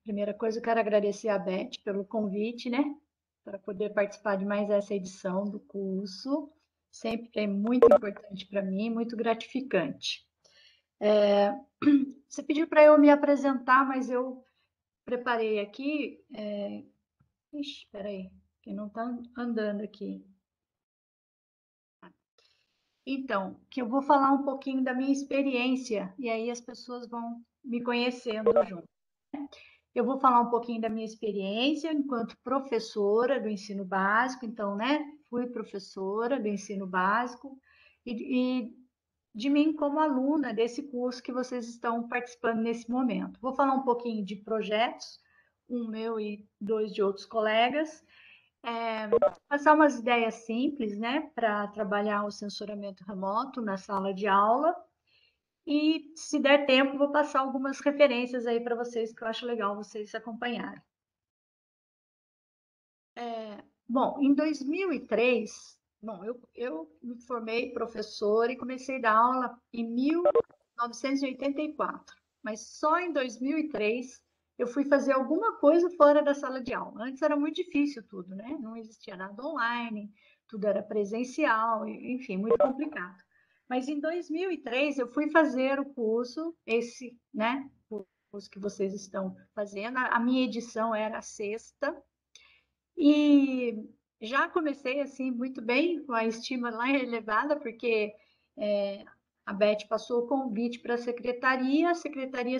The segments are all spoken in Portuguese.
Primeira coisa, eu quero agradecer a Beth pelo convite, né? Para poder participar de mais essa edição do curso. Sempre é muito importante para mim, muito gratificante. Você pediu para eu me apresentar, mas eu preparei aqui. Ixi, espera aí, que não está andando aqui. Então, que eu vou falar um pouquinho da minha experiência, e aí as pessoas vão me conhecendo junto. Eu vou falar um pouquinho da minha experiência enquanto professora do ensino básico, então, né, fui professora do ensino básico e de mim como aluna desse curso que vocês estão participando nesse momento. Vou falar um pouquinho de projetos, um meu e dois de outros colegas, passar umas ideias simples, né, para trabalhar o censuramento remoto na sala de aula. E, se der tempo, vou passar algumas referências aí para vocês que eu acho legal vocês acompanharem. Bom, em 2003, bom, eu me formei professora e comecei a dar aula em 1984, mas só em 2003 eu fui fazer alguma coisa fora da sala de aula. Antes era muito difícil tudo, né? Não existia nada online, tudo era presencial, enfim, muito complicado. Mas em 2003 eu fui fazer o curso, esse, né? O curso que vocês estão fazendo. A minha edição era a sexta, e já comecei assim muito bem, com a estima lá elevada, porque é, a Beth passou o convite para a secretaria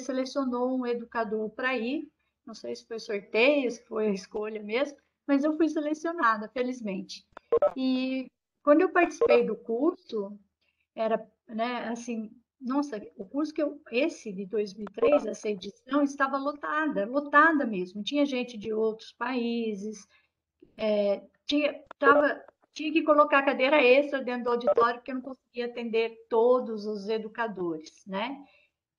selecionou um educador para ir. Não sei se foi sorteio, se foi escolha mesmo, mas eu fui selecionada, felizmente. E quando eu participei do curso, era, né, assim, nossa, o curso esse de 2003, essa edição, estava lotada, lotada mesmo. Tinha gente de outros países, tava, tinha que colocar cadeira extra dentro do auditório, porque eu não conseguia atender todos os educadores, né?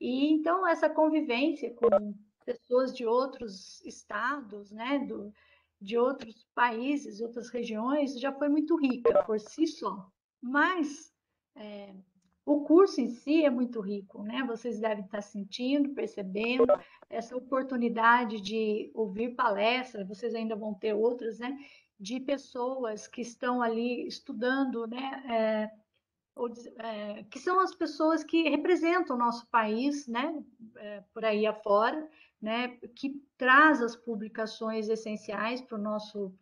E então essa convivência com pessoas de outros estados, né, de outros países, outras regiões, já foi muito rica por si só. Mas o curso em si é muito rico, né? Vocês devem estar sentindo, percebendo essa oportunidade de ouvir palestras, vocês ainda vão ter outras, né? De pessoas que estão ali estudando, né? Que são as pessoas que representam o nosso país, né? Por aí afora, né? Que traz as publicações essenciais para o nosso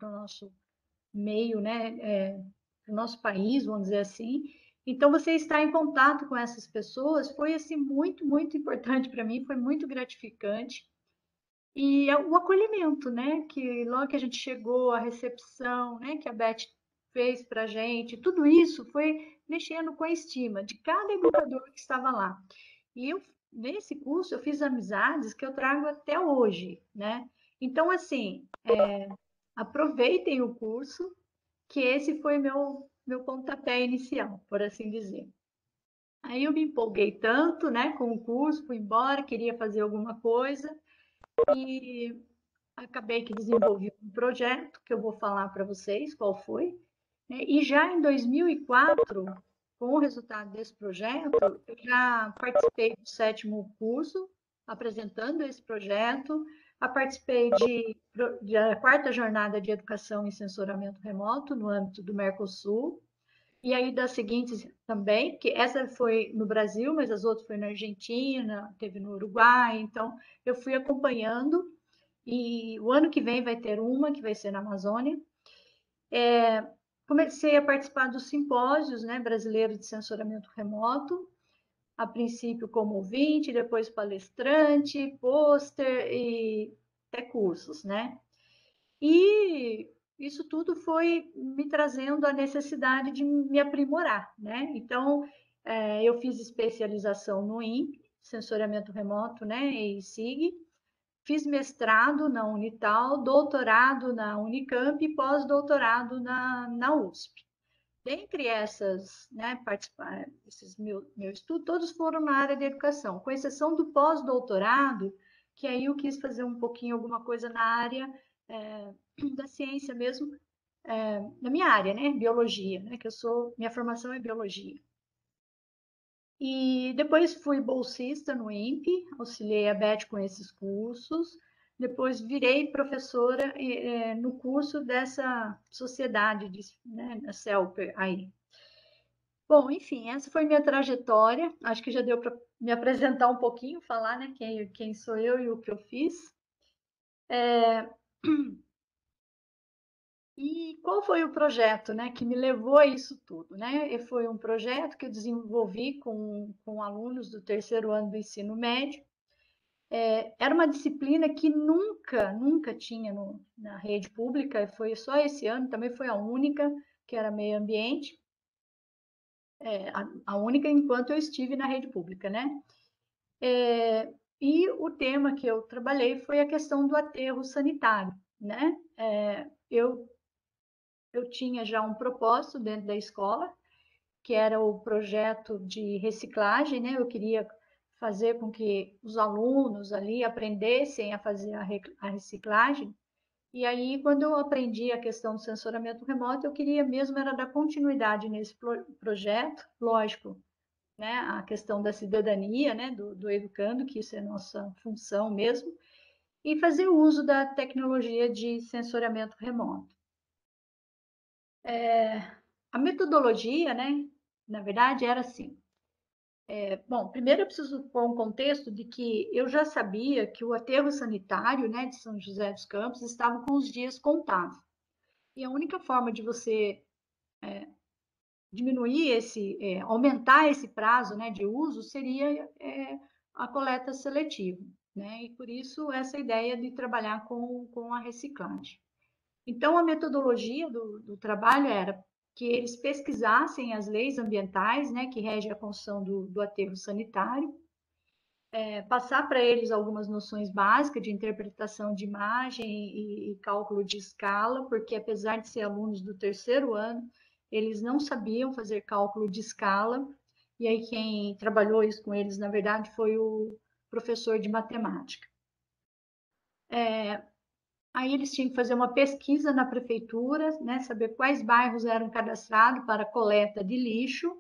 meio, né? Para o nosso país, vamos dizer assim. Então, você estar em contato com essas pessoas foi assim muito, muito importante para mim, foi muito gratificante. E o acolhimento, né? Que logo que a gente chegou, a recepção, né? Que a Beth fez para a gente, tudo isso foi mexendo com a estima de cada educador que estava lá. E eu, nesse curso, eu fiz amizades que eu trago até hoje, né? Então, assim, aproveitem o curso, que esse foi meu pontapé inicial, por assim dizer. Aí eu me empolguei tanto, né, com o curso, fui embora, queria fazer alguma coisa e acabei que desenvolvi um projeto que eu vou falar para vocês qual foi, né? E já em 2004, com o resultado desse projeto, eu já participei do sétimo curso apresentando esse projeto, participei da quarta jornada de educação em censuramento remoto no âmbito do Mercosul, e aí das seguintes também, que essa foi no Brasil, mas as outras foi na Argentina, teve no Uruguai, então eu fui acompanhando, e o ano que vem vai ter uma, que vai ser na Amazônia. Comecei a participar dos simpósios, né, brasileiro de censuramento remoto, a princípio como ouvinte, depois palestrante, pôster e até cursos, né? E isso tudo foi me trazendo a necessidade de me aprimorar, né? Então, eu fiz especialização no INPE, sensoriamento remoto, né, e SIG, fiz mestrado na Unital, doutorado na Unicamp e pós-doutorado na USP. Dentre essas, né, esses meu estudo, todos foram na área de educação, com exceção do pós-doutorado, que aí eu quis fazer um pouquinho alguma coisa na área da ciência mesmo, na minha área, né, biologia, né, que minha formação é biologia. E depois fui bolsista no INPE, auxiliei a Beth com esses cursos, depois virei professora no curso dessa sociedade, né, da CELPER aí. Bom, enfim, essa foi minha trajetória. Acho que já deu para me apresentar um pouquinho, falar, né, quem sou eu e o que eu fiz. E qual foi o projeto, né, que me levou a isso tudo, né? E foi um projeto que eu desenvolvi com alunos do terceiro ano do ensino médio. Era uma disciplina que nunca tinha na rede pública, foi só esse ano, também foi a única, que era meio ambiente, a única enquanto eu estive na rede pública, né? E o tema que eu trabalhei foi a questão do aterro sanitário, né? Eu tinha já um propósito dentro da escola, que era o projeto de reciclagem, né? Eu queria fazer com que os alunos ali aprendessem a fazer a reciclagem. E aí, quando eu aprendi a questão do sensoramento remoto, eu queria mesmo era dar continuidade nesse projeto, lógico, né? A questão da cidadania, né? Do educando, que isso é nossa função mesmo, e fazer uso da tecnologia de sensoriamento remoto. A metodologia, né? Na verdade, era assim. Bom, primeiro eu preciso pôr um contexto de que eu já sabia que o aterro sanitário, né, de São José dos Campos estava com os dias contados. E a única forma de você diminuir aumentar esse prazo, né, de uso seria a coleta seletiva, né? E por isso essa ideia de trabalhar com a reciclagem. Então a metodologia do trabalho era que eles pesquisassem as leis ambientais, né, que regem a construção do aterro sanitário, passar para eles algumas noções básicas de interpretação de imagem e cálculo de escala, porque apesar de ser alunos do terceiro ano, eles não sabiam fazer cálculo de escala, e aí quem trabalhou isso com eles, na verdade, foi o professor de matemática. Aí eles tinham que fazer uma pesquisa na prefeitura, né, saber quais bairros eram cadastrados para coleta de lixo,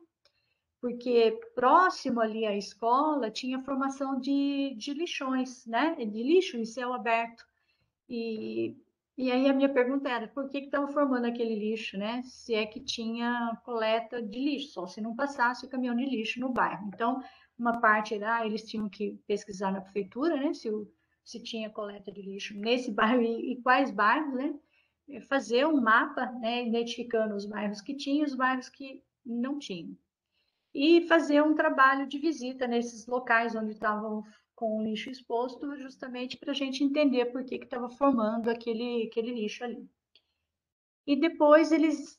porque próximo ali à escola tinha formação de lixões, né? De lixo em céu aberto. E, e aí a minha pergunta era, por que estavam formando aquele lixo, né? Se é que tinha coleta de lixo, só se não passasse o caminhão de lixo no bairro. Então, uma parte era, eles tinham que pesquisar na prefeitura, né? Se tinha coleta de lixo nesse bairro e quais bairros, né? Fazer um mapa, né? Identificando os bairros que tinham e os bairros que não tinham e fazer um trabalho de visita nesses locais onde estavam com o lixo exposto, justamente para a gente entender por que estava formando aquele lixo ali. E depois eles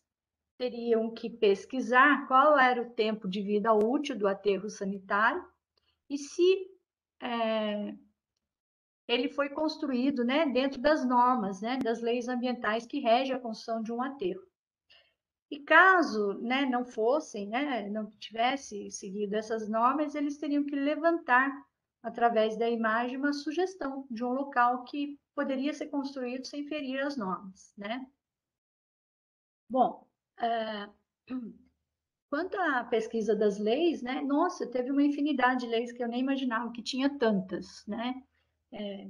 teriam que pesquisar qual era o tempo de vida útil do aterro sanitário e se ele foi construído, né, dentro das normas, né, das leis ambientais que regem a construção de um aterro. E caso, né, não fossem, né, não tivesse seguido essas normas, eles teriam que levantar, através da imagem, uma sugestão de um local que poderia ser construído sem ferir as normas, né? Bom, quanto à pesquisa das leis, né, nossa, teve uma infinidade de leis que eu nem imaginava que tinha tantas, né?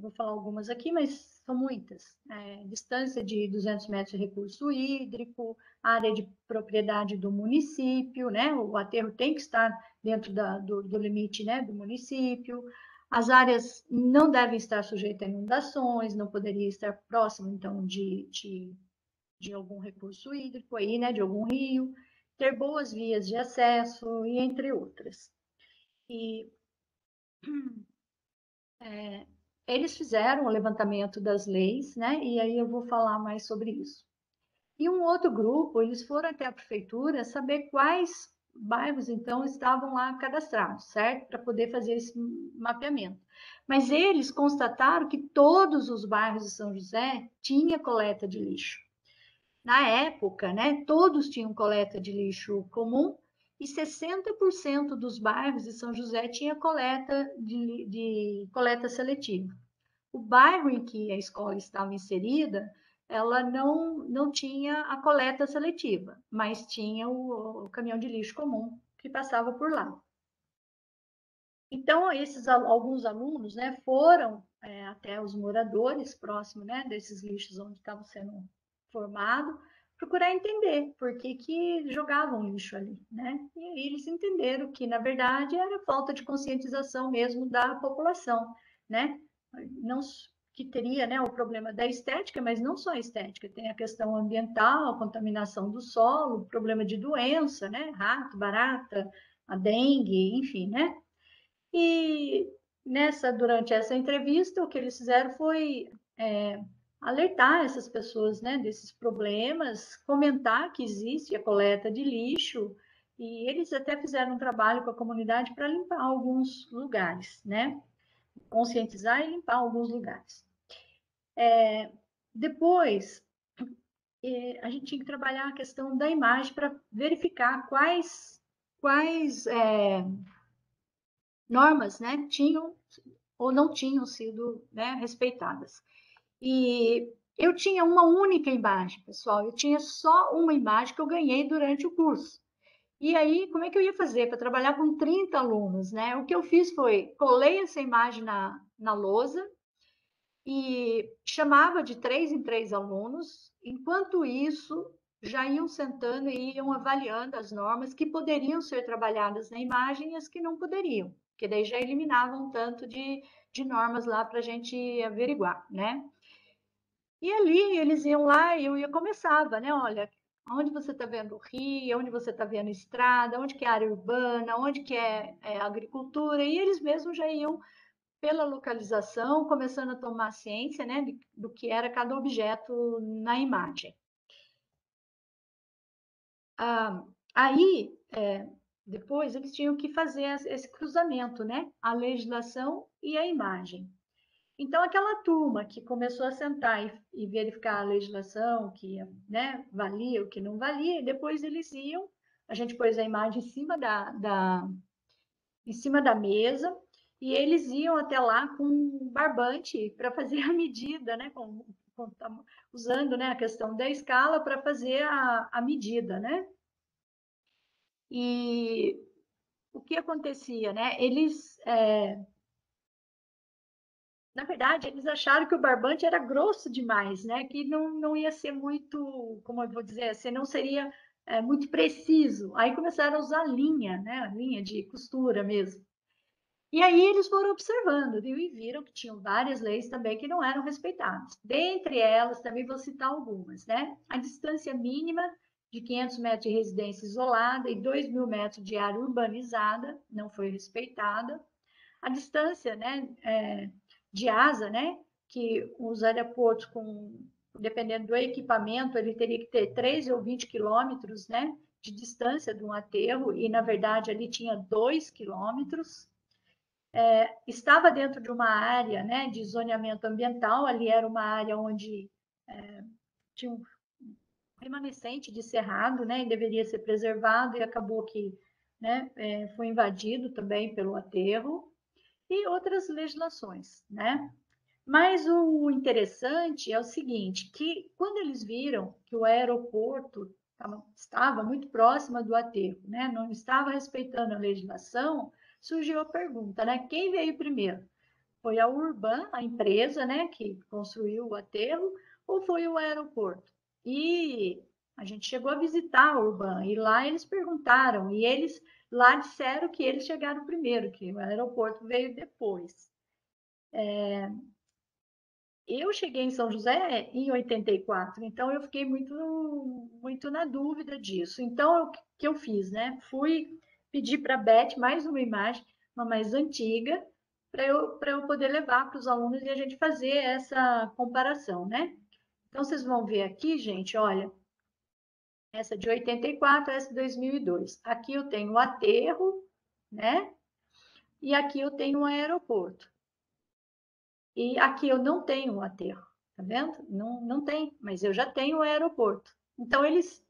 Vou falar algumas aqui, mas são muitas. Distância de 200 metros de recurso hídrico, área de propriedade do município, né? O aterro tem que estar dentro do limite, né, do município. As áreas não devem estar sujeitas a inundações, não poderia estar próximo, então, de algum recurso hídrico aí, né, de algum rio, ter boas vias de acesso e entre outras. E eles fizeram o levantamento das leis, né? E aí eu vou falar mais sobre isso. E um outro grupo, eles foram até a prefeitura saber quais bairros então estavam lá cadastrados, certo? Para poder fazer esse mapeamento. Mas eles constataram que todos os bairros de São José tinham coleta de lixo. Na época, né, todos tinham coleta de lixo comum e 60% dos bairros de São José tinha coleta de coleta seletiva. O bairro em que a escola estava inserida, ela não tinha a coleta seletiva, mas tinha o caminhão de lixo comum que passava por lá. Então, alguns alunos, né, foram até os moradores próximos, né, desses lixos onde estavam sendo formados, procurar entender por que que jogavam lixo ali, né? E aí eles entenderam que, na verdade, era falta de conscientização mesmo da população, né? Não que teria, né, o problema da estética, mas não só a estética, tem a questão ambiental, a contaminação do solo, problema de doença, né? Rato, barata, a dengue, enfim, né? E durante essa entrevista, o que eles fizeram foi alertar essas pessoas, né, desses problemas, comentar que existe a coleta de lixo, e eles até fizeram um trabalho com a comunidade para limpar alguns lugares, né? Conscientizar e limpar alguns lugares. Depois, a gente tinha que trabalhar a questão da imagem para verificar quais normas, né, tinham ou não tinham sido, né, respeitadas. E eu tinha uma única imagem, pessoal, eu tinha só uma imagem que eu ganhei durante o curso. E aí, como é que eu ia fazer para trabalhar com 30 alunos, né? O que eu fiz foi, colei essa imagem na lousa e chamava de 3 em 3 alunos. Enquanto isso, já iam sentando e iam avaliando as normas que poderiam ser trabalhadas na imagem e as que não poderiam, porque daí já eliminavam um tanto de normas lá para a gente averiguar, né? E ali eles iam lá e eu ia começava, né? Olha, onde você está vendo o rio, onde você está vendo estrada, onde que é área urbana, onde que é agricultura, e eles mesmos já iam pela localização, começando a tomar ciência, né, do que era cada objeto na imagem. Ah, aí, depois, eles tinham que fazer esse cruzamento, né, a legislação e a imagem. Então, aquela turma que começou a sentar e verificar a legislação, que né, valia, o que não valia, e depois eles iam, a gente pôs a imagem em cima da mesa, e eles iam até lá com um barbante para fazer a medida, né, usando, né, a questão da escala para fazer a medida, né? E o que acontecia, né? Na verdade, eles acharam que o barbante era grosso demais, né? Que não ia ser muito, como eu vou dizer, assim, não seria muito preciso. Aí começaram a usar linha, né? A linha de costura mesmo. E aí eles foram observando, viu? E viram que tinham várias leis também que não eram respeitadas. Dentre elas, também vou citar algumas, né? A distância mínima de 500 metros de residência isolada e 2.000 metros de área urbanizada não foi respeitada. A distância, né, de asa, né, que os aeroportos, dependendo do equipamento, ele teria que ter 3 ou 20 quilômetros, né, de distância de um aterro, e na verdade ali tinha 2 quilômetros. Estava dentro de uma área, né, de zoneamento ambiental, ali era uma área onde tinha um remanescente de cerrado, né, e deveria ser preservado, e acabou que, né, foi invadido também pelo aterro, e outras legislações, né? Mas o interessante é o seguinte, que quando eles viram que o aeroporto estava muito próximo do aterro, né, não estava respeitando a legislação, surgiu a pergunta, né, quem veio primeiro? Foi a Urban, a empresa, né, que construiu o aterro, ou foi o aeroporto? E a gente chegou a visitar a Urban, e lá eles perguntaram, e eles lá disseram que eles chegaram primeiro, que o aeroporto veio depois. Eu cheguei em São José em 84, então eu fiquei muito na dúvida disso. Então, o que eu fiz, né? Fui pedir para a Beth mais uma imagem, uma mais antiga, para eu poder levar para os alunos e a gente fazer essa comparação, né? Então, vocês vão ver aqui, gente, olha, essa de 84, essa de 2002. Aqui eu tenho o aterro, né? E aqui eu tenho o aeroporto. E aqui eu não tenho um aterro, tá vendo? Não tem, mas eu já tenho o aeroporto. Então, eles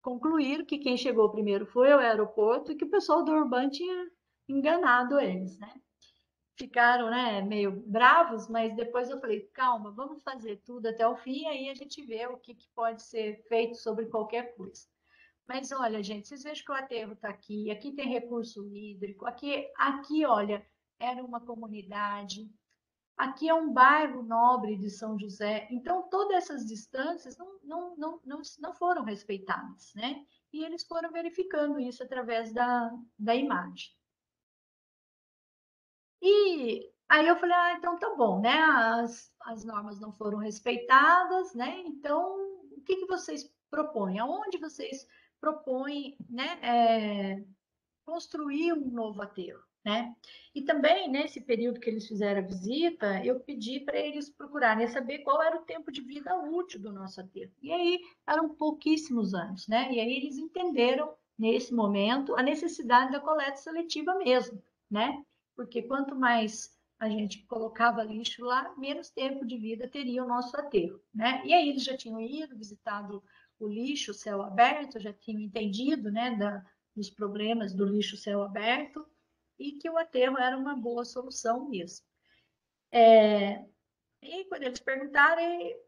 concluíram que quem chegou primeiro foi o aeroporto e que o pessoal do Urban tinha enganado eles, né? Ficaram, né, meio bravos, mas depois eu falei, calma, vamos fazer tudo até o fim, e aí a gente vê o que pode ser feito sobre qualquer coisa. Mas olha, gente, vocês vejam que o aterro está aqui, aqui tem recurso hídrico, aqui, olha, era uma comunidade. Aqui é um bairro nobre de São José, então todas essas distâncias não foram respeitadas, né? E eles foram verificando isso através da imagem. E aí eu falei, ah, então tá bom, né? As normas não foram respeitadas, né? Então, o que que vocês propõem? Aonde vocês propõem, né, construir um novo aterro, né? E também, nesse período que eles fizeram a visita, eu pedi para eles procurarem saber qual era o tempo de vida útil do nosso aterro. E aí, eram pouquíssimos anos, né? E aí eles entenderam, nesse momento, a necessidade da coleta seletiva mesmo, né? Porque quanto mais a gente colocava lixo lá, menos tempo de vida teria o nosso aterro, né? E aí eles já tinham ido, visitado o lixo, céu aberto, já tinham entendido, né, dos problemas do lixo céu aberto e que o aterro era uma boa solução mesmo. E quando eles perguntaram,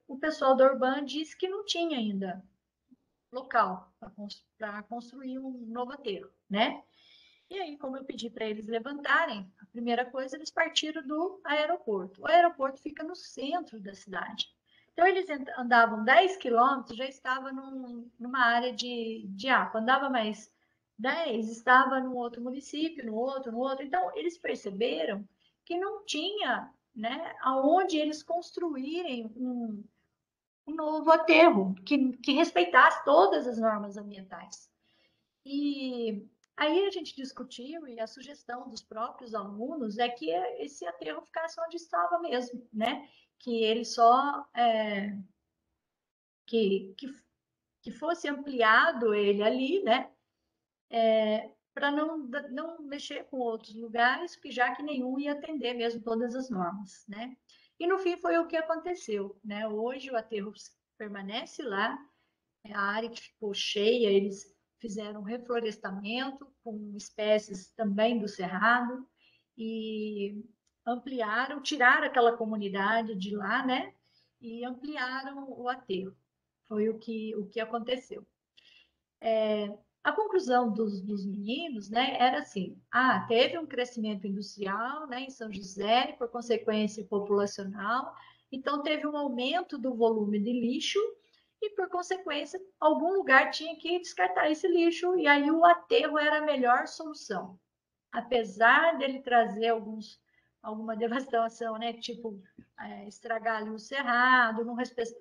o pessoal da Urban disse que não tinha ainda local para construir um novo aterro, né? E aí, como eu pedi para eles levantarem, a primeira coisa, eles partiram do aeroporto. O aeroporto fica no centro da cidade. Então, eles andavam 10 quilômetros, já estava numa área de água. Andava mais 10, estava num outro município, no outro, no outro. Então, eles perceberam que não tinha, né, aonde eles construírem um novo aterro que respeitasse todas as normas ambientais. E aí a gente discutiu e a sugestão dos próprios alunos é que esse aterro ficasse onde estava mesmo, né? Que ele só que, que, que fosse ampliado ele ali, né? Para não mexer com outros lugares, porque já que nenhum ia atender mesmo todas as normas, né? E no fim foi o que aconteceu, né? Hoje o aterro permanece lá, a área que ficou cheia, eles fizeram reflorestamento com espécies também do cerrado e ampliaram, tiraram aquela comunidade de lá, né? E ampliaram o aterro. Foi o que aconteceu. A conclusão dos meninos, né, era assim: teve um crescimento industrial, né, em São José, por consequência populacional, então teve um aumento do volume de lixo e, por consequência, algum lugar tinha que descartar esse lixo, e aí o aterro era a melhor solução. Apesar dele trazer alguma devastação, né? Tipo, estragar ali o cerrado, não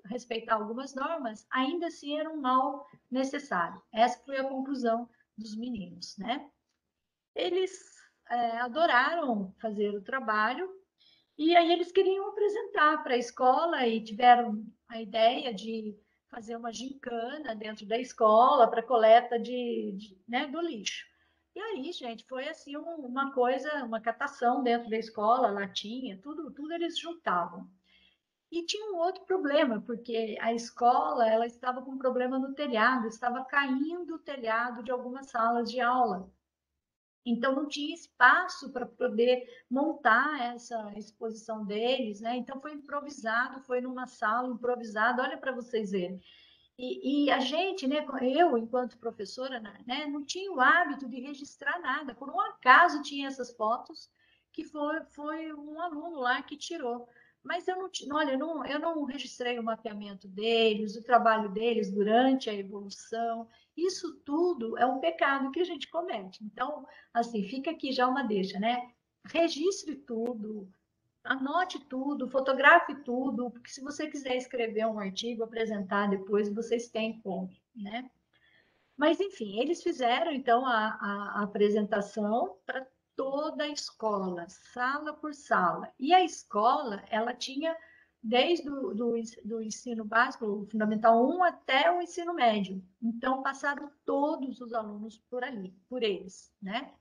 respeitar algumas normas, ainda assim era um mal necessário. Essa foi a conclusão dos meninos, né? Eles adoraram fazer o trabalho e aí eles queriam apresentar para a escola e tiveram a ideia de fazer uma gincana dentro da escola para coleta né, do lixo. E aí, gente, foi assim uma coisa, uma catação dentro da escola, latinha, tudo eles juntavam. E tinha um outro problema, porque a escola ela estava com um problema no telhado, estava caindo o telhado de algumas salas de aula. Então, não tinha espaço para poder montar essa exposição deles, né? Então, foi improvisado, foi numa sala improvisada, olha para vocês verem. E a gente, né, eu, enquanto professora, né, não tinha o hábito de registrar nada. Por um acaso tinha essas fotos, que foi um aluno lá que tirou. Mas eu não, olha, eu não registrei o mapeamento deles, o trabalho deles durante a evolução. Isso tudo é um pecado que a gente comete. Então, assim, fica aqui já uma deixa, né? Registre tudo, anote tudo, fotografe tudo, porque se você quiser escrever um artigo, apresentar depois, vocês têm como, né? Mas, enfim, eles fizeram, então, a apresentação para toda a escola, sala por sala. E a escola, ela tinha, desde do ensino básico, o Fundamental 1 até o ensino médio. Então, passaram todos os alunos por ali, por eles, né?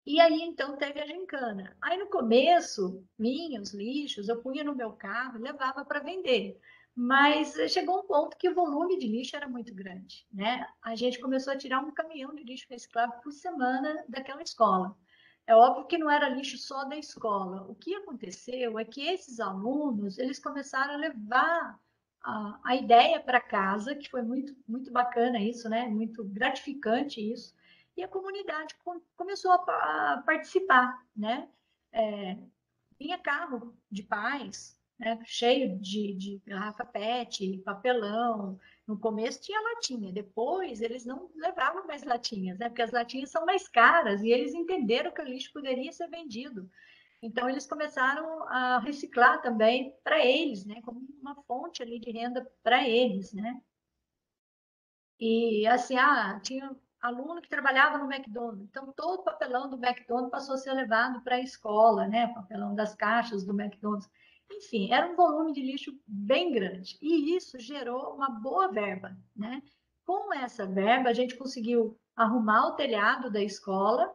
E aí, então, teve a gincana. Aí, no começo, os lixos, eu punha no meu carro e levava para vender. Mas chegou um ponto que o volume de lixo era muito grande, né? A gente começou a tirar um caminhão de lixo reciclável por semana daquela escola. É óbvio que não era lixo só da escola. O que aconteceu é que esses alunos, eles começaram a levar a ideia para casa, que foi muito, muito bacana isso, né? Muito gratificante isso, e a comunidade começou a participar, né? Vinha carro de pais, né, cheio de garrafa PET, papelão. No começo tinha latinha, depois eles não levavam mais latinhas, né, porque as latinhas são mais caras e eles entenderam que o lixo poderia ser vendido. Então eles começaram a reciclar também para eles, né, como uma fonte ali de renda para eles, né? E assim, tinha aluno que trabalhava no McDonald's, então todo o papelão do McDonald's passou a ser levado para a escola, né? Papelão das caixas do McDonald's. Enfim, era um volume de lixo bem grande. E isso gerou uma boa verba, né? Com essa verba, a gente conseguiu arrumar o telhado da escola,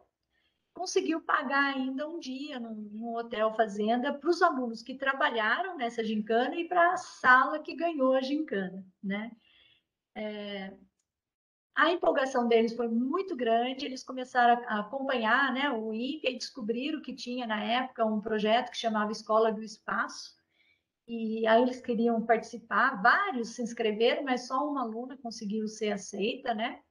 conseguiu pagar ainda um dia num hotel fazenda para os alunos que trabalharam nessa gincana e para a sala que ganhou a gincana, né? A empolgação deles foi muito grande, eles começaram a acompanhar, né, o INPE e descobriram que tinha na época um projeto que chamava Escola do Espaço, e aí eles queriam participar, vários se inscreveram, mas só uma aluna conseguiu ser aceita, né?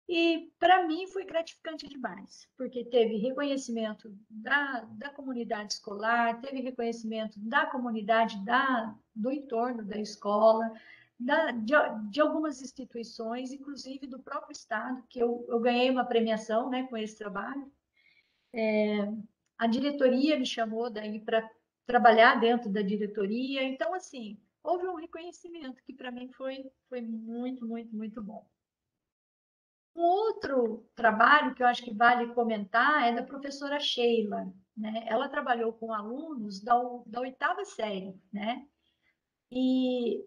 E para mim foi gratificante demais, porque teve reconhecimento da comunidade escolar, teve reconhecimento da comunidade do entorno da escola, de algumas instituições, inclusive do próprio Estado, que eu ganhei uma premiação, né, com esse trabalho. A diretoria me chamou daí para trabalhar dentro da diretoria. Então, assim, houve um reconhecimento que para mim foi muito, muito, muito bom. Um outro trabalho que eu acho que vale comentar é da professora Sheila, né? Ela trabalhou com alunos da oitava série, né? E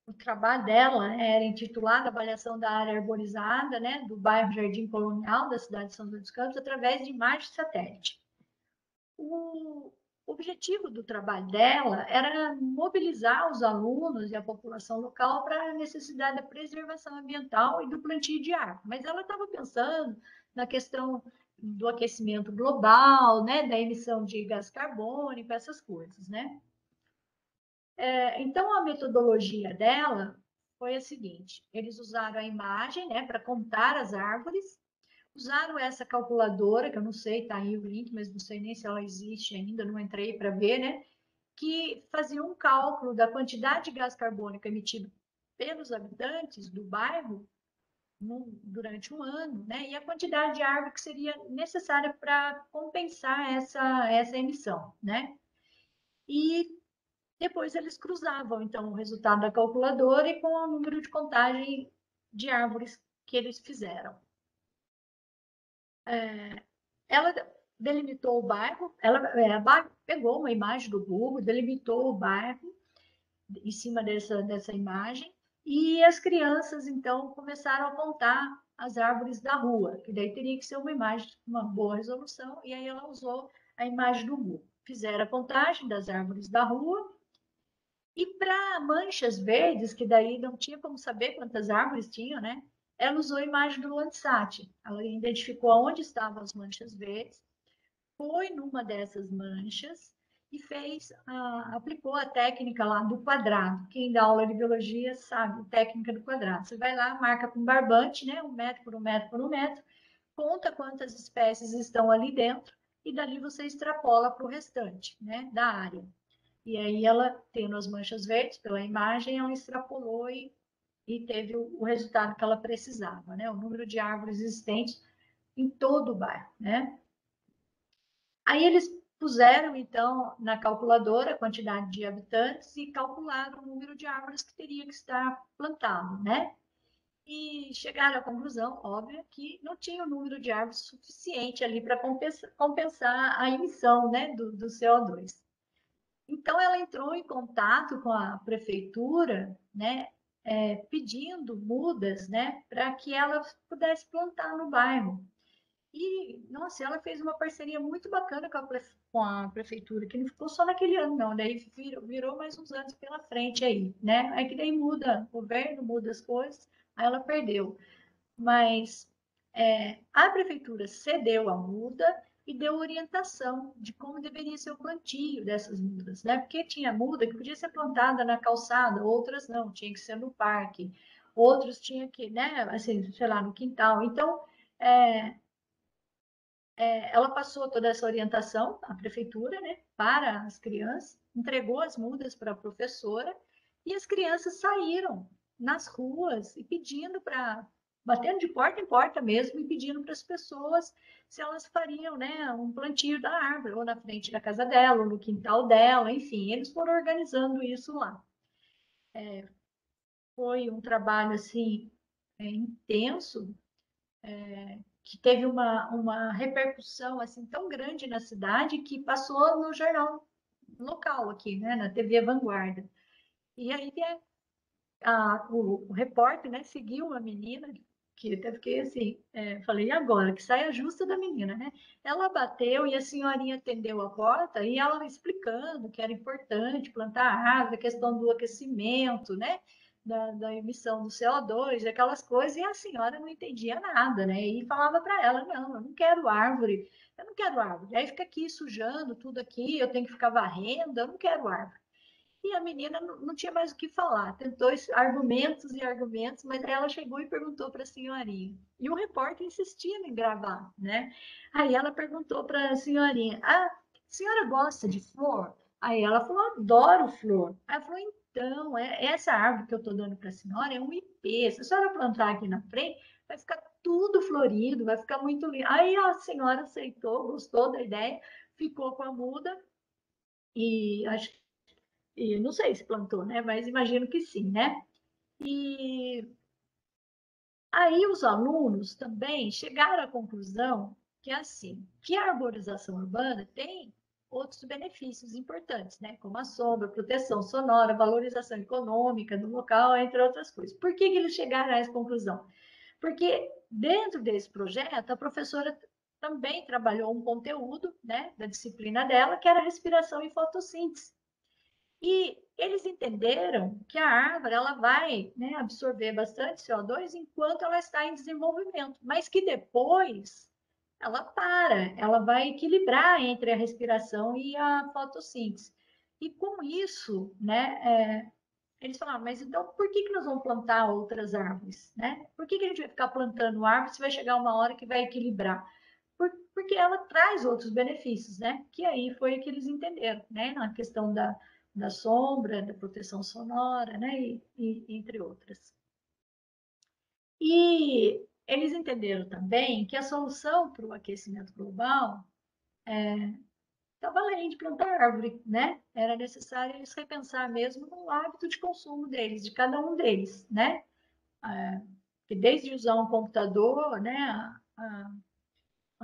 o trabalho dela era intitulado Avaliação da Área Arborizada, né? Do bairro Jardim Colonial da cidade de São José dos Campos, através de imagem de satélite. O objetivo do trabalho dela era mobilizar os alunos e a população local para a necessidade da preservação ambiental e do plantio de árvores. Mas ela estava pensando na questão do aquecimento global, né, da emissão de gás carbônico, essas coisas, né? Então, a metodologia dela foi a seguinte: eles usaram a imagem, né, para contar as árvores, usaram essa calculadora, que eu não sei, está aí o link, mas não sei nem se ela existe ainda, não entrei para ver, né? Que fazia um cálculo da quantidade de gás carbônico emitido pelos habitantes do bairro durante um ano, né? E a quantidade de árvore que seria necessária para compensar essa emissão, né? E depois eles cruzavam, então, o resultado da calculadora e com o número de contagem de árvores que eles fizeram. Ela delimitou o bairro, ela pegou uma imagem do Google, delimitou o bairro em cima dessa imagem, e as crianças, então, começaram a contar as árvores da rua, que daí teria que ser uma imagem de uma boa resolução, e aí ela usou a imagem do Google. Fizeram a contagem das árvores da rua, e para manchas verdes, que daí não tinha como saber quantas árvores tinham, né? Ela usou a imagem do Landsat. Ela identificou onde estavam as manchas verdes, foi numa dessas manchas e aplicou a técnica lá do quadrado. Quem dá aula de biologia sabe a técnica do quadrado. Você vai lá, marca com barbante, né? 1 metro por 1 metro por 1 metro, conta quantas espécies estão ali dentro e dali você extrapola para o restante, né? Da área. E aí ela, tendo as manchas verdes pela imagem, ela extrapolou e teve o resultado que ela precisava, né? O número de árvores existentes em todo o bairro, né? Aí eles puseram, então, na calculadora a quantidade de habitantes e calcularam o número de árvores que teria que estar plantado, né? E chegaram à conclusão, óbvio, que não tinha o número de árvores suficiente ali para compensar a emissão, né, do CO2. Então, ela entrou em contato com a prefeitura, né, pedindo mudas, né, para que ela pudesse plantar no bairro. E, nossa, ela fez uma parceria muito bacana com a prefeitura, que não ficou só naquele ano, não. Daí virou mais uns anos pela frente aí, né? Aí que daí muda o governo, muda as coisas, aí ela perdeu. Mas a prefeitura cedeu a muda e deu orientação de como deveria ser o plantio dessas mudas, né? Porque tinha muda que podia ser plantada na calçada, outras não, tinha que ser no parque, outros tinha que, né, assim, sei lá, no quintal. Então, ela passou toda essa orientação, a prefeitura, né, para as crianças, entregou as mudas para a professora e as crianças saíram nas ruas e pedindo para, batendo de porta em porta mesmo e pedindo para as pessoas se elas fariam, né, um plantio da árvore, ou na frente da casa dela, ou no quintal dela, enfim, eles foram organizando isso lá. Foi um trabalho, assim, intenso, que teve uma repercussão assim tão grande na cidade que passou no jornal local aqui, né, na TV Vanguarda. E aí o repórter, né, seguiu a menina, que até fiquei assim, falei, e agora? Que saia justa da menina, né? Ela bateu e a senhorinha atendeu a porta e ela explicando que era importante plantar árvore, a questão do aquecimento, né? Da emissão do CO2, aquelas coisas, e a senhora não entendia nada, né? E falava para ela, não, eu não quero árvore, eu não quero árvore. Aí fica aqui sujando tudo aqui, eu tenho que ficar varrendo, eu não quero árvore. E a menina não tinha mais o que falar, tentou argumentos e argumentos, mas ela chegou e perguntou para a senhorinha. E o repórter insistia em gravar, né? Aí ela perguntou para a senhorinha: a senhora gosta de flor? Aí ela falou: adoro flor. Aí ela falou: então, essa árvore que eu estou dando para a senhora é um ipê. Se a senhora plantar aqui na frente, vai ficar tudo florido, vai ficar muito lindo. Aí a senhora aceitou, gostou da ideia, ficou com a muda e acho e não sei se plantou, né? Mas imagino que sim, né? E aí os alunos também chegaram à conclusão que assim, que a arborização urbana tem outros benefícios importantes, né? Como a sombra, proteção sonora, valorização econômica do local, entre outras coisas. Por que eles chegaram a essa conclusão? Porque dentro desse projeto, a professora também trabalhou um conteúdo, né, da disciplina dela, que era respiração e fotossíntese. E eles entenderam que a árvore ela vai, né, absorver bastante CO2 enquanto ela está em desenvolvimento, mas que depois ela para, ela vai equilibrar entre a respiração e a fotossíntese. E com isso, né, eles falaram, mas então por que nós vamos plantar outras árvores? Né? Por que a gente vai ficar plantando árvores se vai chegar uma hora que vai equilibrar? Porque ela traz outros benefícios, né? Que aí foi o que eles entenderam, né? Na questão da sombra, da proteção sonora, né? E entre outras. E eles entenderam também que a solução para o aquecimento global estava além de plantar árvore, né? Era necessário eles repensar mesmo no hábito de consumo deles, de cada um deles, né? Que desde usar um computador, né?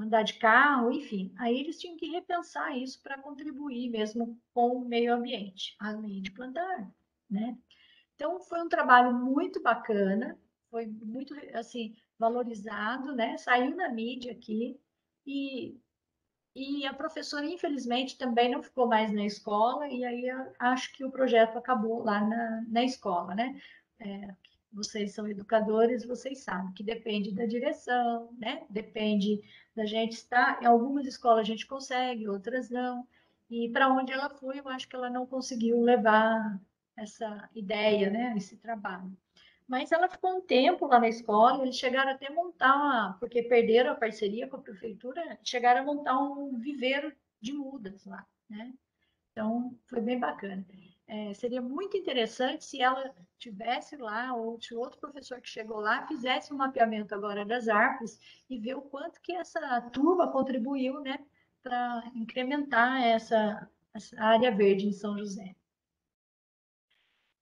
Andar de carro, enfim. Aí eles tinham que repensar isso para contribuir mesmo com o meio ambiente, além de plantar, né? Então foi um trabalho muito bacana, foi muito assim valorizado, né? Saiu na mídia aqui e a professora, infelizmente, também não ficou mais na escola, e aí acho que o projeto acabou lá na escola, né? É, vocês são educadores, vocês sabem que depende da direção, né? Depende da gente estar. Em algumas escolas a gente consegue, outras não. E para onde ela foi, eu acho que ela não conseguiu levar essa ideia, né? Esse trabalho. Mas ela ficou um tempo lá na escola, eles chegaram até a montar, porque perderam a parceria com a prefeitura, chegaram a montar um viveiro de mudas lá, né? Então, foi bem bacana. Seria muito interessante se ela tivesse lá, ou se outro professor que chegou lá fizesse um mapeamento agora das árvores e ver o quanto que essa turma contribuiu, né, para incrementar essa área verde em São José.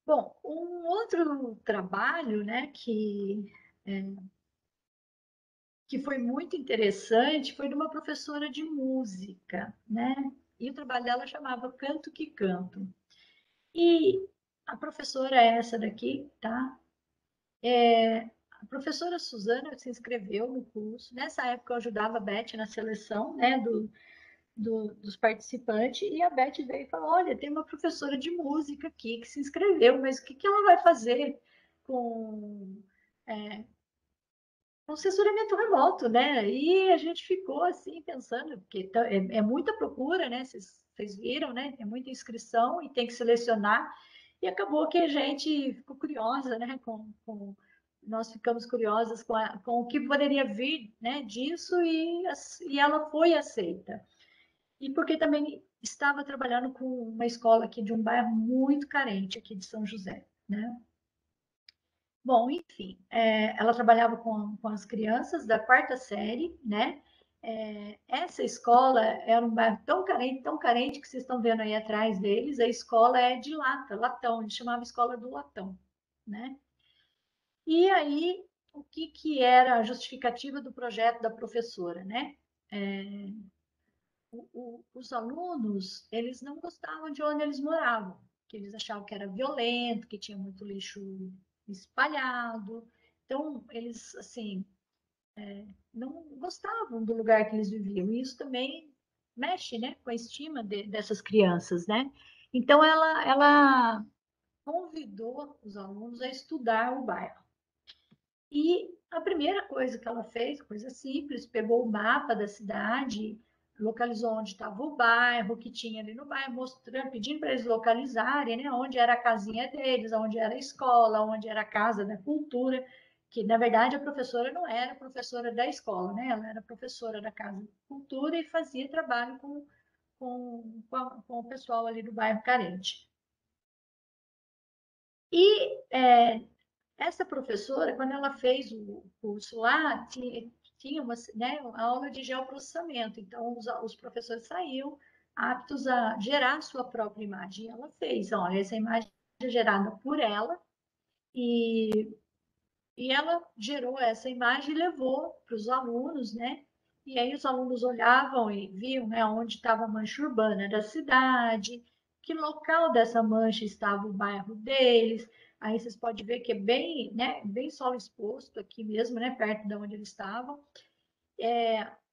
Bom, um outro trabalho, né, que foi muito interessante foi de uma professora de música, né? E o trabalho dela chamava Canto que Canto. E a professora é essa daqui, tá? A professora Suzana se inscreveu no curso. Nessa época eu ajudava a Beth na seleção, né, dos participantes, e a Beth veio e falou: olha, tem uma professora de música aqui que se inscreveu, mas o que ela vai fazer com um censuramento remoto, né? E a gente ficou assim pensando, porque é muita procura, né? Vocês viram, né? É muita inscrição e tem que selecionar. E acabou que a gente ficou curiosa, né? nós ficamos curiosas com o que poderia vir, né, disso e ela foi aceita. E porque também estava trabalhando com uma escola aqui de um bairro muito carente aqui de São José, né? Bom, enfim, ela trabalhava com as crianças da quarta série, né? Essa escola era um bairro tão carente que vocês estão vendo aí atrás deles. A escola é de lata, latão, eles chamavam Escola do Latão, né? E aí, o que, que era a justificativa do projeto da professora, né? É, os alunos, eles não gostavam de onde eles moravam, que eles achavam que era violento, que tinha muito lixo espalhado. Então, eles, assim, não gostavam do lugar que eles viviam. E isso também mexe, né, com a estima dessas crianças, né? Então, ela convidou os alunos a estudar o bairro. E a primeira coisa que ela fez, coisa simples, pegou o mapa da cidade, localizou onde estava o bairro, o que tinha ali no bairro, mostrando, pedindo para eles localizarem, né, onde era a casinha deles, onde era a escola, onde era a casa da cultura, que na verdade a professora não era professora da escola, né, ela era professora da casa da cultura e fazia trabalho com o pessoal ali do bairro carente. E essa professora, quando ela fez o curso lá, tinha uma, né, uma aula de geoprocessamento. Então, os professores saíam aptos a gerar sua própria imagem. E ela fez, olha, essa imagem é gerada por ela, e, e ela gerou essa imagem e levou para os alunos, né? E aí os alunos olhavam e viam, né, onde estava a mancha urbana da cidade, que local dessa mancha estava o bairro deles. Aí vocês podem ver que é bem, né, bem sol exposto aqui mesmo, né, perto de onde eles estavam.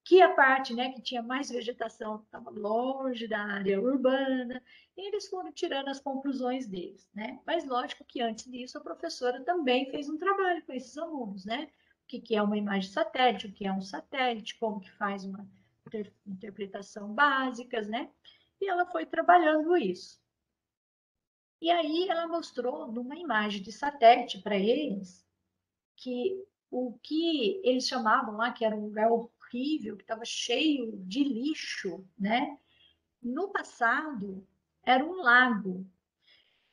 Que a parte, né, que tinha mais vegetação estava longe da área urbana, e eles foram tirando as conclusões deles, né? Mas lógico que antes disso a professora também fez um trabalho com esses alunos, né? O que, que é uma imagem satélite, o que é um satélite, como que faz uma interpretação básicas, né? E ela foi trabalhando isso. E aí ela mostrou numa imagem de satélite para eles que o que eles chamavam lá, que era um lugar horrível, que estava cheio de lixo, né? No passado, era um lago,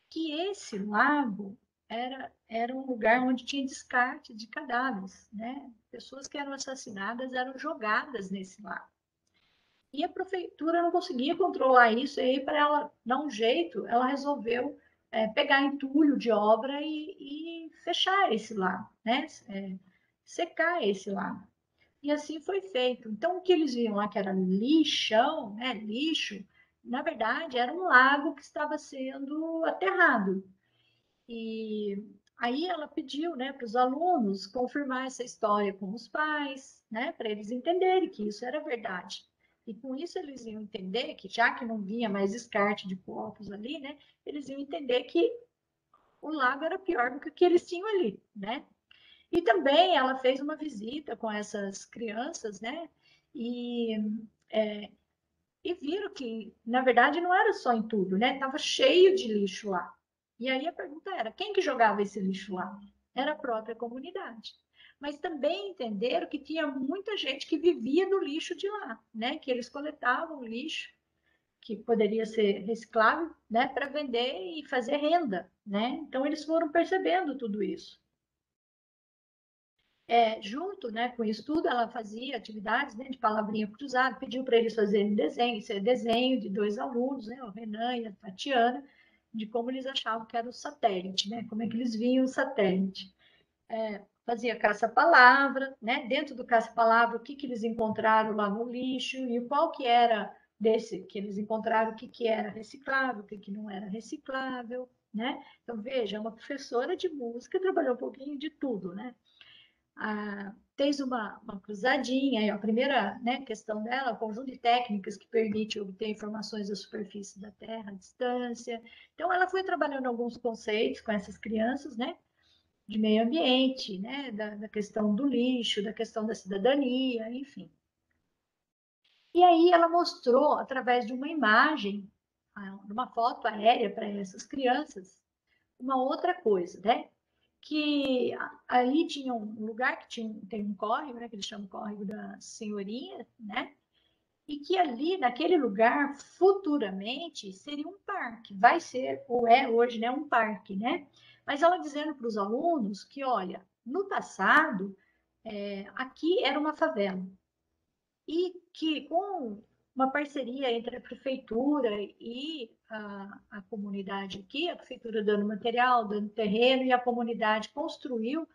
que esse lago era um lugar onde tinha descarte de cadáveres, né? Pessoas que eram assassinadas eram jogadas nesse lago. E a prefeitura não conseguia controlar isso, e aí, para ela dar um jeito, ela resolveu pegar entulho de obra e fechar esse lago, né? Secar esse lago. E assim foi feito. Então, o que eles viam lá, que era lixão, né? Lixo, na verdade, era um lago que estava sendo aterrado. E aí ela pediu, né, para os alunos confirmar essa história com os pais, né, para eles entenderem que isso era verdade. E com isso eles iam entender que, já que não vinha mais descarte de corpos ali, né, eles iam entender que o lago era pior do que o que eles tinham ali, né? E também ela fez uma visita com essas crianças, né? E, é, e viram que, na verdade, não era só entulho, né? Tava cheio de lixo lá. E aí a pergunta era, quem que jogava esse lixo lá? Era a própria comunidade. Mas também entenderam que tinha muita gente que vivia do lixo de lá, né? Que eles coletavam lixo que poderia ser reciclável, né, para vender e fazer renda, né? Então eles foram percebendo tudo isso. Junto, né, com isso tudo, ela fazia atividades, né, de palavrinha cruzada, pediu para eles fazerem desenho, isso é desenho de dois alunos, né, o Renan e a Tatiana, de como eles achavam que era o satélite, né, como é que eles viam o satélite. Fazia caça-palavra, né, dentro do caça-palavra, o que, que eles encontraram lá no lixo e qual que era desse que eles encontraram, o que, que era reciclável, o que, que não era reciclável, né? Então, veja, uma professora de música trabalhou um pouquinho de tudo, né? Fez uma cruzadinha, a primeira, né, questão dela, o conjunto de técnicas que permite obter informações da superfície da Terra, a distância. Então, ela foi trabalhando alguns conceitos com essas crianças, né, de meio ambiente, né, da questão do lixo, da questão da cidadania, enfim. E aí ela mostrou, através de uma imagem, uma foto aérea para essas crianças, uma outra coisa, né? que ali tinha um lugar que tem um córrego, né, que eles chamam Córrego da Senhorinha, né? E que ali, naquele lugar, futuramente, seria um parque. Vai ser, ou é hoje, né, um parque, né? Mas ela dizendo para os alunos que, olha, no passado, aqui era uma favela. E que com uma parceria entre a prefeitura e a comunidade aqui, a prefeitura dando material, dando terreno, e a comunidade construiu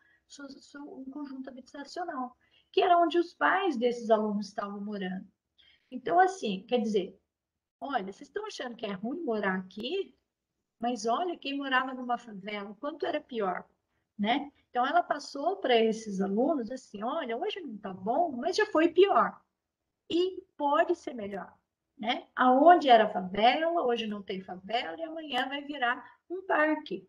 um conjunto habitacional, que era onde os pais desses alunos estavam morando. Então, assim, quer dizer, olha, vocês estão achando que é ruim morar aqui? Mas olha, quem morava numa favela, quanto era pior, né? Então, ela passou para esses alunos assim, olha, hoje não está bom, mas já foi pior. E pode ser melhor, né? Aonde era favela, hoje não tem favela, e amanhã vai virar um parque.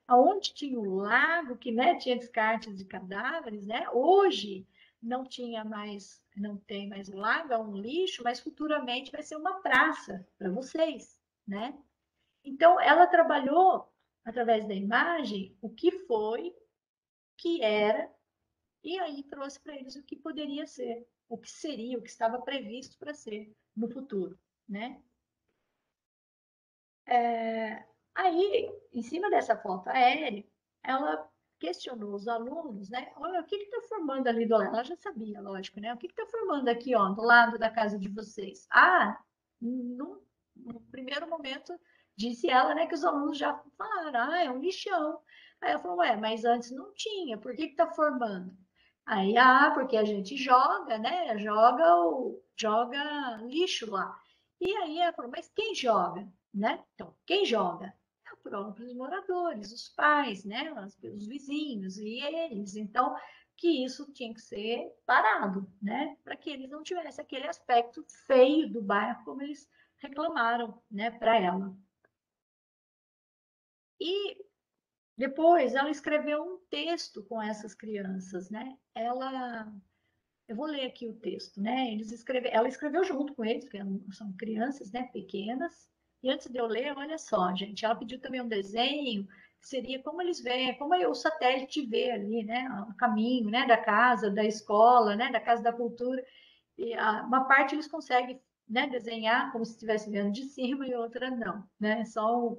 Aonde tinha o lago, que, né, tinha descartes de cadáveres, né? Hoje não tinha mais, não tem mais o lago, é um lixo, mas futuramente vai ser uma praça para vocês, né? Então, ela trabalhou através da imagem o que foi, que era, e aí trouxe para eles o que poderia ser, o que seria, o que estava previsto para ser no futuro, né? Aí, em cima dessa foto aérea, ela questionou os alunos, né? Olha, o que está formando ali do lado? Ela já sabia, lógico, né? O que está formando aqui, ó, do lado da casa de vocês? No primeiro momento, disse ela, né, que os alunos já falaram, é um lixão. Aí ela falou, ué, mas antes não tinha, por que está formando? Aí, porque a gente joga, né? Joga lixo lá. E aí ela falou, mas quem joga? Né? Então, quem joga? É os próprios moradores, os pais, né? Os vizinhos e eles. Então, que isso tinha que ser parado, né? Para que eles não tivessem aquele aspecto feio do bairro, como eles reclamaram, né, para ela. E depois ela escreveu um texto com essas crianças, né? Eu vou ler aqui o texto, né? Ela escreveu junto com eles, porque são crianças, né, pequenas. E antes de eu ler, olha só, gente, ela pediu também um desenho que seria como eles veem, como o satélite vê ali, né, o caminho, né, da casa, da escola, né, da casa da cultura. E uma parte eles conseguem, né, desenhar como se estivesse vendo de cima e outra não, né? Só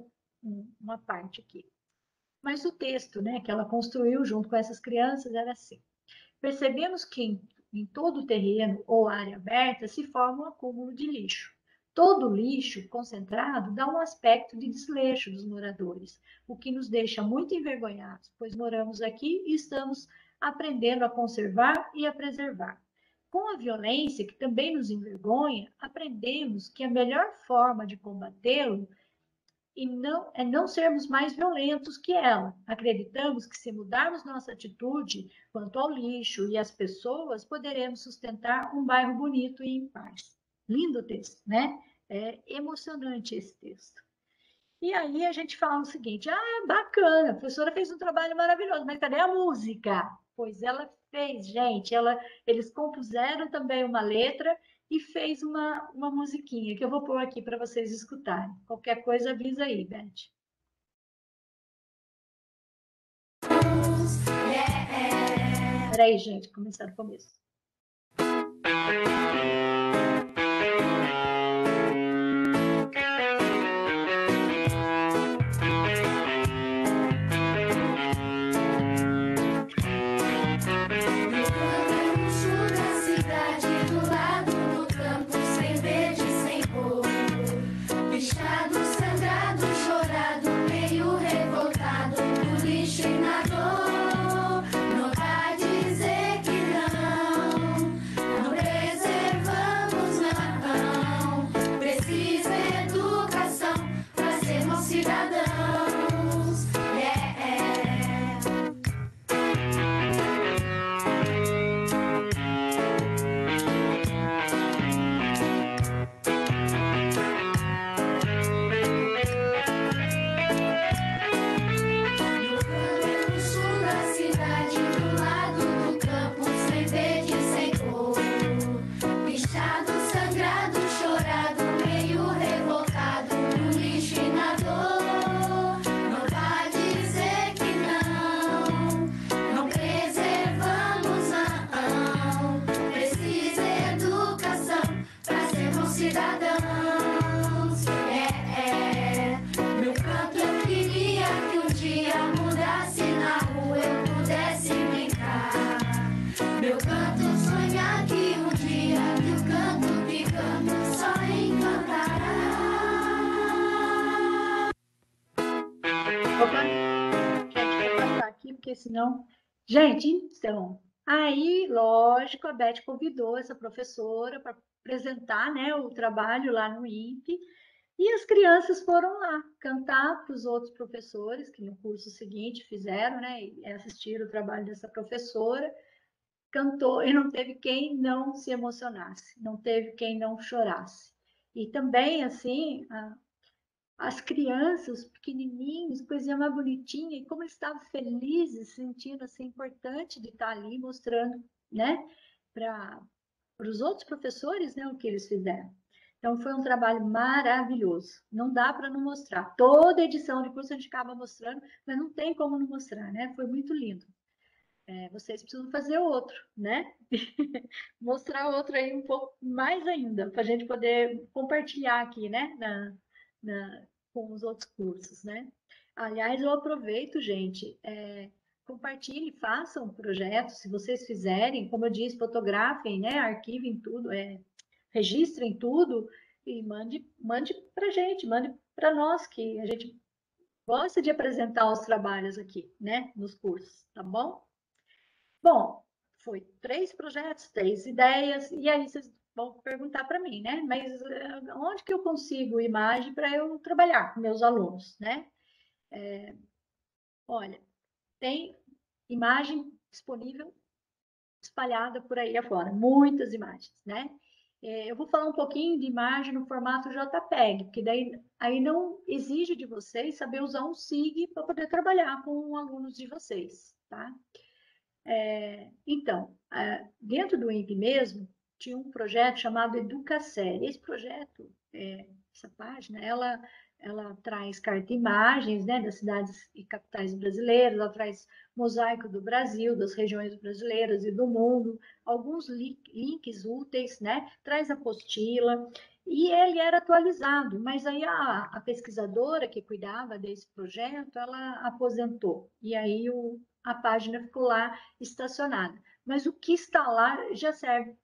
uma parte aqui. Mas o texto, né, que ela construiu junto com essas crianças era assim: percebemos que em todo o terreno ou área aberta se forma um acúmulo de lixo. Todo lixo concentrado dá um aspecto de desleixo dos moradores, o que nos deixa muito envergonhados, pois moramos aqui e estamos aprendendo a conservar e a preservar. Com a violência, que também nos envergonha, aprendemos que a melhor forma de combatê-lo é não sermos mais violentos que ela. Acreditamos que se mudarmos nossa atitude quanto ao lixo e às pessoas, poderemos sustentar um bairro bonito e em paz. Lindo texto, né? É emocionante esse texto. E aí a gente fala o seguinte: bacana, a professora fez um trabalho maravilhoso, mas cadê a música? Pois ela fez, gente. Eles compuseram também uma letra e fez uma musiquinha que eu vou pôr aqui para vocês escutarem. Qualquer coisa avisa aí, Beth. Peraí, gente, começar do começo. Não vai dizer que não. Opa, deixa eu passar aqui, porque senão... Gente, então, aí, lógico, a Beth convidou essa professora para apresentar, né, o trabalho lá no INPE, e as crianças foram lá cantar para os outros professores, que no curso seguinte fizeram, né, e assistiram o trabalho dessa professora, cantou, e não teve quem não se emocionasse, não teve quem não chorasse. E também, assim, as crianças, os pequenininhos, coisinha mais bonitinha, e como eles estavam felizes, sentindo assim, importante de estar ali mostrando, né, para os outros professores, né, o que eles fizeram. Então, foi um trabalho maravilhoso. Não dá para não mostrar. Toda edição de curso a gente acaba mostrando, mas não tem como não mostrar, né? Foi muito lindo. Vocês precisam fazer outro, né? Mostrar outro aí um pouco mais ainda, para a gente poder compartilhar aqui, né? Com os outros cursos, né? Aliás, eu aproveito, gente, compartilhe, façam projetos, se vocês fizerem, como eu disse, fotografem, né? Arquivem tudo, registrem tudo e mande para a gente, mande para nós, que a gente gosta de apresentar os trabalhos aqui, né? Nos cursos, tá bom? Bom, foi 3 projetos, 3 ideias, e aí vocês vão perguntar para mim, né? Mas onde que eu consigo imagem para eu trabalhar com meus alunos, né? Olha, tem imagem disponível espalhada por aí afora, muitas imagens, né? Eu vou falar um pouquinho de imagem no formato JPEG, porque daí aí não exige de vocês saber usar um SIG para poder trabalhar com alunos de vocês, tá? Então, dentro do INPE mesmo, tinha um projeto chamado Educasérie. Esse projeto, essa página, ela traz carta imagens, né, das cidades e capitais brasileiras, ela traz mosaico do Brasil, das regiões brasileiras e do mundo, alguns links úteis, né, traz apostila, e ele era atualizado, mas aí a pesquisadora que cuidava desse projeto, ela aposentou, e aí a página ficou lá estacionada. Mas o que está lá já serve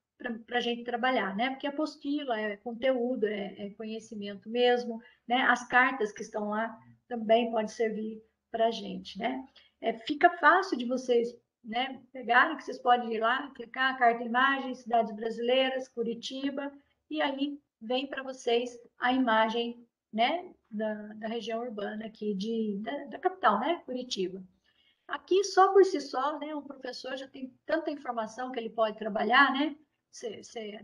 para a gente trabalhar, né? Porque a apostila é conteúdo, é conhecimento mesmo, né? As cartas que estão lá também podem servir para a gente, né? Fica fácil de vocês, né, pegarem, que vocês podem ir lá, clicar, carta imagem, cidades brasileiras, Curitiba, e aí vem para vocês a imagem, né, da região urbana aqui, da capital, né, Curitiba. Aqui, só por si só, né, um professor já tem tanta informação que ele pode trabalhar, né?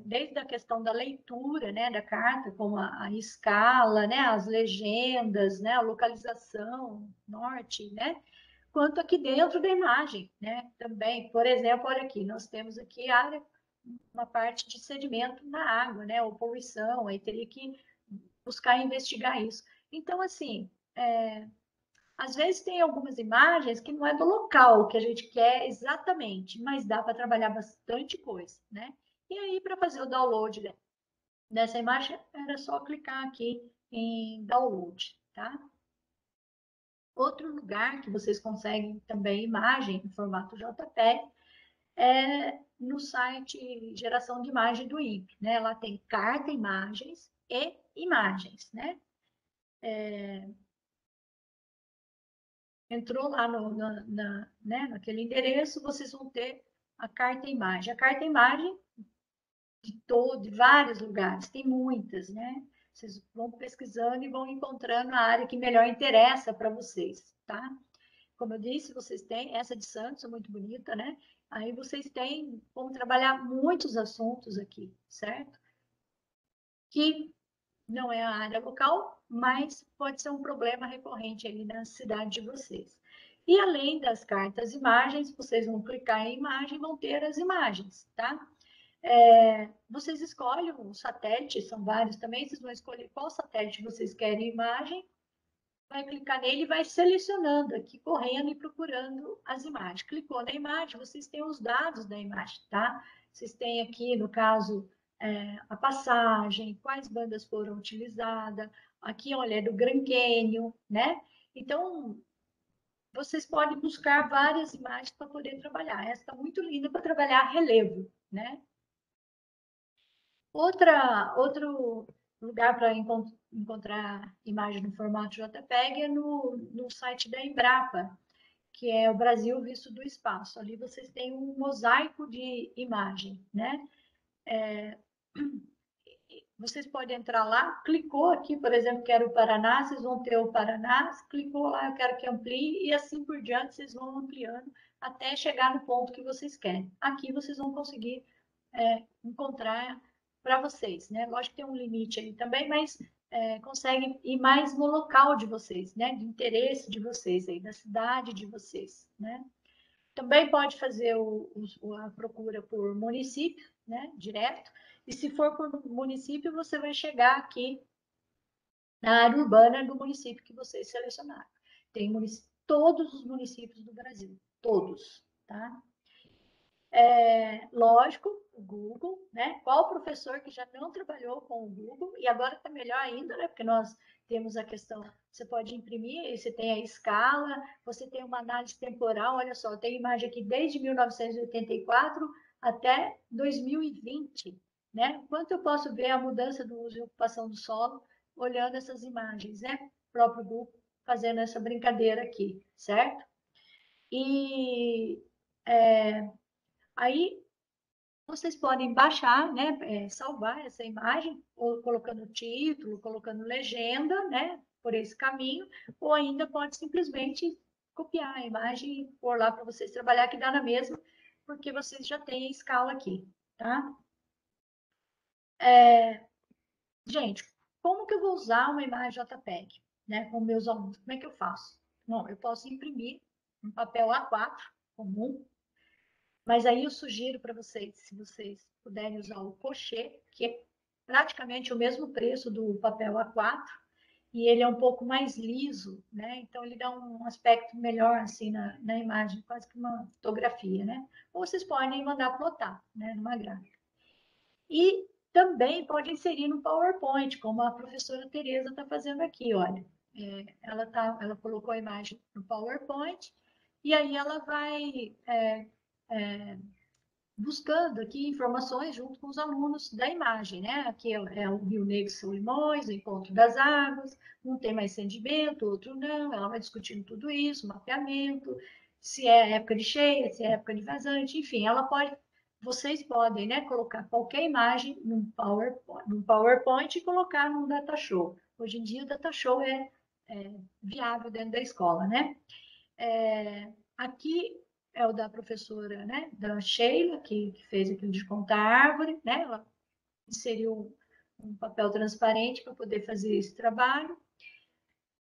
Desde a questão da leitura, né, da carta, como a escala, né, as legendas, né, a localização, norte, né, quanto aqui dentro da imagem, né, também. Por exemplo, olha aqui, nós temos aqui uma parte de sedimento na água, né, ou poluição, aí teria que buscar investigar isso. Então, assim, às vezes tem algumas imagens que não é do local que a gente quer exatamente, mas dá para trabalhar bastante coisa, né? E aí, para fazer o download dessa imagem, era só clicar aqui em download, tá? Outro lugar que vocês conseguem também imagem em formato JPEG é no site Geração de Imagem do INPE, né? Lá tem carta, imagens e imagens, né? Entrou lá né, naquele endereço, vocês vão ter a carta imagem. A carta imagem de vários lugares, tem muitas, né? Vocês vão pesquisando e vão encontrando a área que melhor interessa para vocês, tá? Como eu disse, vocês têm essa de Santos, é muito bonita, né? Aí vocês têm como trabalhar muitos assuntos aqui, certo? Que não é a área local, mas pode ser um problema recorrente aí na cidade de vocês. E além das cartas imagens, vocês vão clicar em imagem e vão ter as imagens, tá? Vocês escolhem um satélite, são vários também, vocês vão escolher qual satélite vocês querem imagem, vai clicar nele e vai selecionando aqui, correndo e procurando as imagens. Clicou na imagem, vocês têm os dados da imagem, tá? Vocês têm aqui, no caso, a passagem, quais bandas foram utilizadas. Aqui, olha, é do Grand Canyon, né? Então, vocês podem buscar várias imagens para poder trabalhar. Essa está muito linda para trabalhar relevo, né? Outro lugar para encontrar imagem no formato JPEG é no site da Embrapa, que é o Brasil Visto do Espaço. Ali vocês têm um mosaico de imagem, né? Vocês podem entrar lá, clicou aqui, por exemplo, quero o Paraná, vocês vão ter o Paraná, clicou lá, eu quero que amplie, e assim por diante vocês vão ampliando até chegar no ponto que vocês querem. Aqui vocês vão conseguir encontrar para vocês, né? Lógico que tem um limite aí também, mas conseguem ir mais no local de vocês, né? De interesse de vocês aí, da cidade de vocês, né? Também pode fazer a procura por município, né? Direto. E se for por município, você vai chegar aqui na área urbana do município que vocês selecionaram. Tem todos os municípios do Brasil, todos, tá? Lógico, o Google, né? Qual professor que já não trabalhou com o Google? E agora está melhor ainda, né? Porque nós temos a questão, você pode imprimir, você tem a escala, você tem uma análise temporal, olha só, tem imagem aqui desde 1984 até 2020, né? Quanto eu posso ver a mudança do uso e ocupação do solo olhando essas imagens, né? O próprio Google fazendo essa brincadeira aqui, certo? E aí vocês podem baixar, né, salvar essa imagem, ou colocando título, colocando legenda, né, por esse caminho, ou ainda pode simplesmente copiar a imagem e pôr lá para vocês trabalhar, que dá na mesma, porque vocês já têm a escala aqui, tá? Gente, como que eu vou usar uma imagem JPEG, né, com meus alunos? Como é que eu faço? Bom, eu posso imprimir um papel A4 comum. Mas aí eu sugiro para vocês, se vocês puderem usar o Cochê, que é praticamente o mesmo preço do papel A4, e ele é um pouco mais liso, né? Então ele dá um aspecto melhor assim na imagem, quase que uma fotografia, né? Ou vocês podem mandar plotar, né? Numa gráfica. E também pode inserir no PowerPoint, como a professora Tereza está fazendo aqui, olha. Ela colocou a imagem no PowerPoint e aí ela vai buscando aqui informações junto com os alunos da imagem, né? Aqui é o Rio Negro e São Limões, o encontro das águas, um tem mais sedimento, outro não, ela vai discutindo tudo isso, mapeamento, se é época de cheia, se é época de vazante, enfim, vocês podem, né, colocar qualquer imagem num PowerPoint e colocar num data show. Hoje em dia o data show é viável dentro da escola, né? Aqui é o da professora, né, da Sheila, que fez aquilo de contar árvore, né, ela inseriu um papel transparente para poder fazer esse trabalho.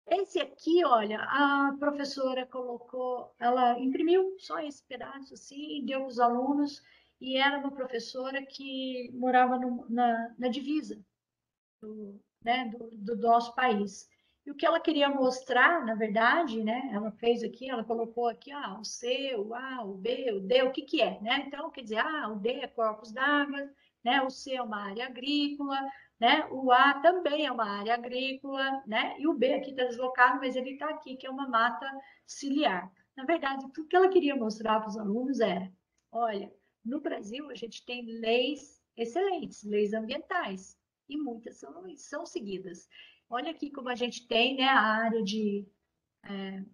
Esse aqui, olha, a professora colocou, ela imprimiu só esse pedaço assim, deu para os alunos, e era uma professora que morava na divisa né, do nosso país. E o que ela queria mostrar, na verdade, né, ela fez aqui, ela colocou aqui, o C, o A, o B, o D, o que que é, né? Então, quer dizer, o D é corpos d'água, né? O C é uma área agrícola, né? O A também é uma área agrícola, né? E o B aqui está deslocado, mas ele está aqui, que é uma mata ciliar. Na verdade, o que ela queria mostrar para os alunos era, olha, no Brasil a gente tem leis excelentes, leis ambientais, e muitas são seguidas. Olha aqui como a gente tem, né, a área de... Ai,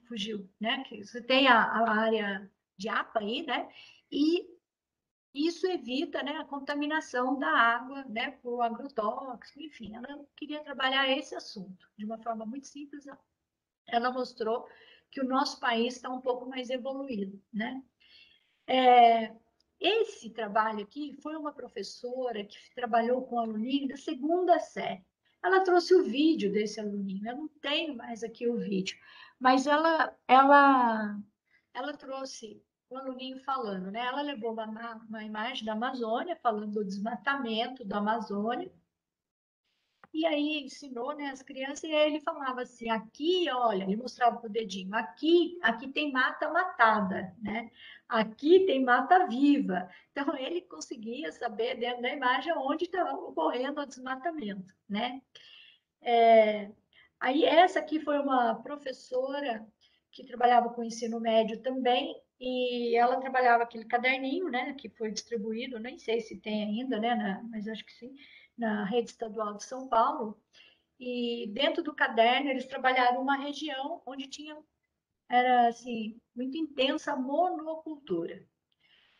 fugiu, né? Você tem a área de APA aí, né? E isso evita, né, a contaminação da água, né, por agrotóxico, enfim. Ela queria trabalhar esse assunto de uma forma muito simples. Ela mostrou que o nosso país está um pouco mais evoluído, né? Esse trabalho aqui foi uma professora que trabalhou com um aluninho da segunda série. Ela trouxe o vídeo desse aluninho. Eu não tenho mais aqui o vídeo, mas ela trouxe o aluninho falando, né? Ela levou uma imagem da Amazônia, falando do desmatamento da Amazônia, e aí ensinou, né, as crianças, e aí ele falava assim, aqui, olha, ele mostrava com o dedinho, aqui tem mata matada, né? Aqui tem mata viva. Então ele conseguia saber dentro da imagem onde estava ocorrendo o desmatamento, né? Aí essa aqui foi uma professora que trabalhava com ensino médio também, e ela trabalhava aquele caderninho, né, que foi distribuído, nem sei se tem ainda, né, mas acho que sim, na rede estadual de São Paulo, e dentro do caderno eles trabalharam uma região onde era assim, muito intensa a monocultura.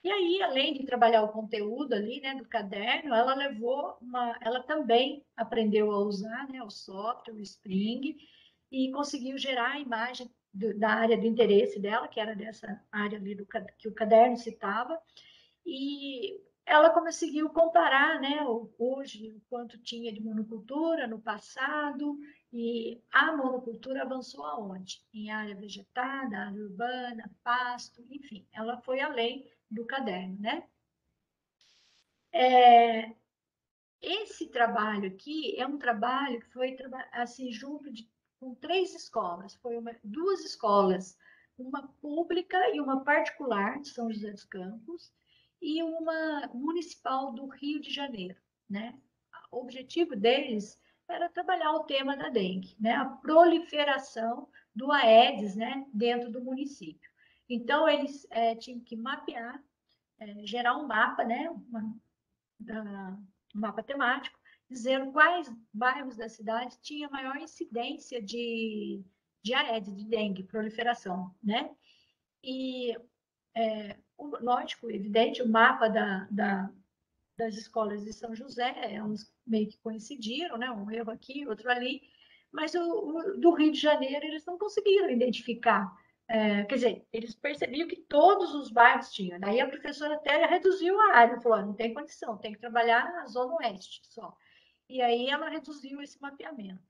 E aí, além de trabalhar o conteúdo ali, né, do caderno, ela também aprendeu a usar, né, o software, o Spring, e conseguiu gerar a imagem da área de interesse dela, que era dessa área ali que o caderno citava, e ela conseguiu comparar, né, hoje, o quanto tinha de monocultura no passado, e a monocultura avançou aonde? Em área vegetada, área urbana, pasto, enfim, ela foi além do caderno, né? Esse trabalho aqui é um trabalho que foi assim junto com três escolas, duas escolas, uma pública e uma particular de São José dos Campos e uma municipal do Rio de Janeiro, né? O objetivo deles era trabalhar o tema da dengue, né? A proliferação do Aedes, né? Dentro do município. Então eles tinham que mapear, gerar um mapa, né? Um mapa temático, dizendo quais bairros da cidade tinha maior incidência de Aedes, de dengue, proliferação, né? E, lógico, evidente, o mapa das escolas de São José, uns meio que coincidiram, né? Um erro aqui, outro ali, mas do Rio de Janeiro eles não conseguiram identificar. Quer dizer, eles percebiam que todos os bairros tinham. Daí a professora até reduziu a área, falou: não tem condição, tem que trabalhar na Zona Oeste só. E aí ela reduziu esse mapeamento.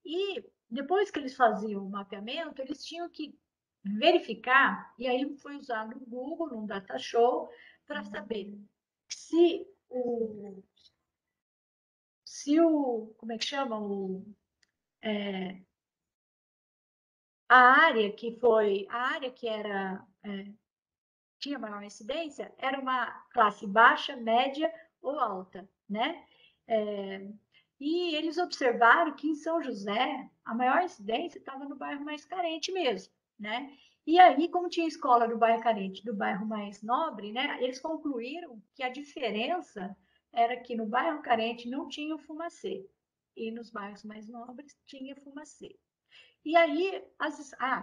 E depois que eles faziam o mapeamento, eles tinham que verificar, e aí foi usado o Google, num data show, para saber se como é que chama? A área que tinha maior incidência era uma classe baixa, média ou alta, né? É, e eles observaram que em São José a maior incidência estava no bairro mais carente mesmo, né? E aí, como tinha escola do bairro carente, do bairro mais nobre, né? Eles concluíram que a diferença era que no bairro carente não tinha o fumacê e nos bairros mais nobres tinha fumacê. E aí,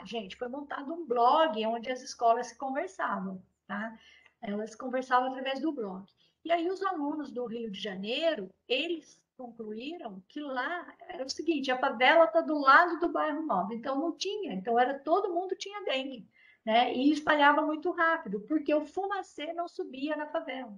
gente, foi montado um blog onde as escolas se conversavam, tá? Elas conversavam através do blog. E aí os alunos do Rio de Janeiro, eles concluíram que lá era o seguinte, a favela está do lado do bairro nobre, então não tinha, então era todo mundo tinha dengue, né? E espalhava muito rápido, porque o fumacê não subia na favela.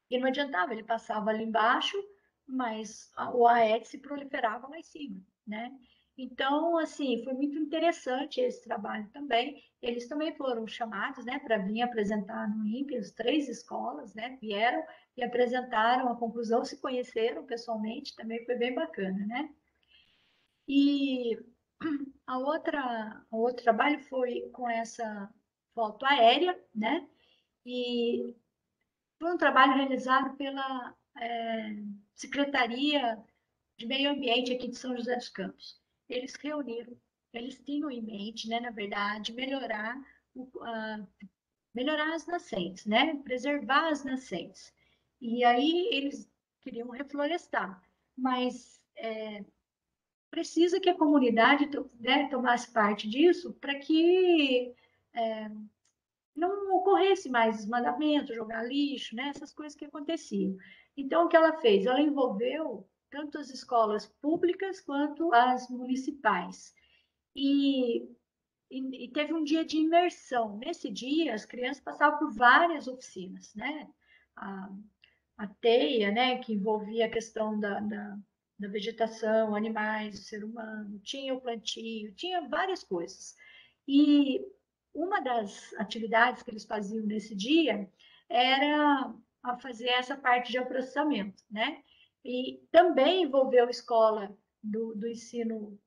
E não adiantava, ele passava ali embaixo, mas o Aedes se proliferava lá em cima, né? Então, assim, foi muito interessante esse trabalho também. Eles também foram chamados, né, para vir apresentar no INPE, as três escolas, né, vieram e apresentaram a conclusão, se conheceram pessoalmente, também foi bem bacana, né? E o outro trabalho foi com essa foto aérea, né? E foi um trabalho realizado pela Secretaria de Meio Ambiente aqui de São José dos Campos. Eles reuniram, eles tinham em mente, né, na verdade, melhorar as nascentes, né, preservar as nascentes. E aí eles queriam reflorestar, mas precisa que a comunidade, né, tomasse parte disso para que não ocorresse mais desmatamento, jogar lixo, né? Essas coisas que aconteciam. Então, o que ela fez? Ela envolveu tanto as escolas públicas quanto as municipais. E, e teve um dia de imersão. Nesse dia, as crianças passavam por várias oficinas, né? A, a teia, né, que envolvia a questão da vegetação, animais, o ser humano, tinha o plantio, tinha várias coisas. E uma das atividades que eles faziam nesse dia era a fazer essa parte de processamento, né? E também envolveu a escola do ensino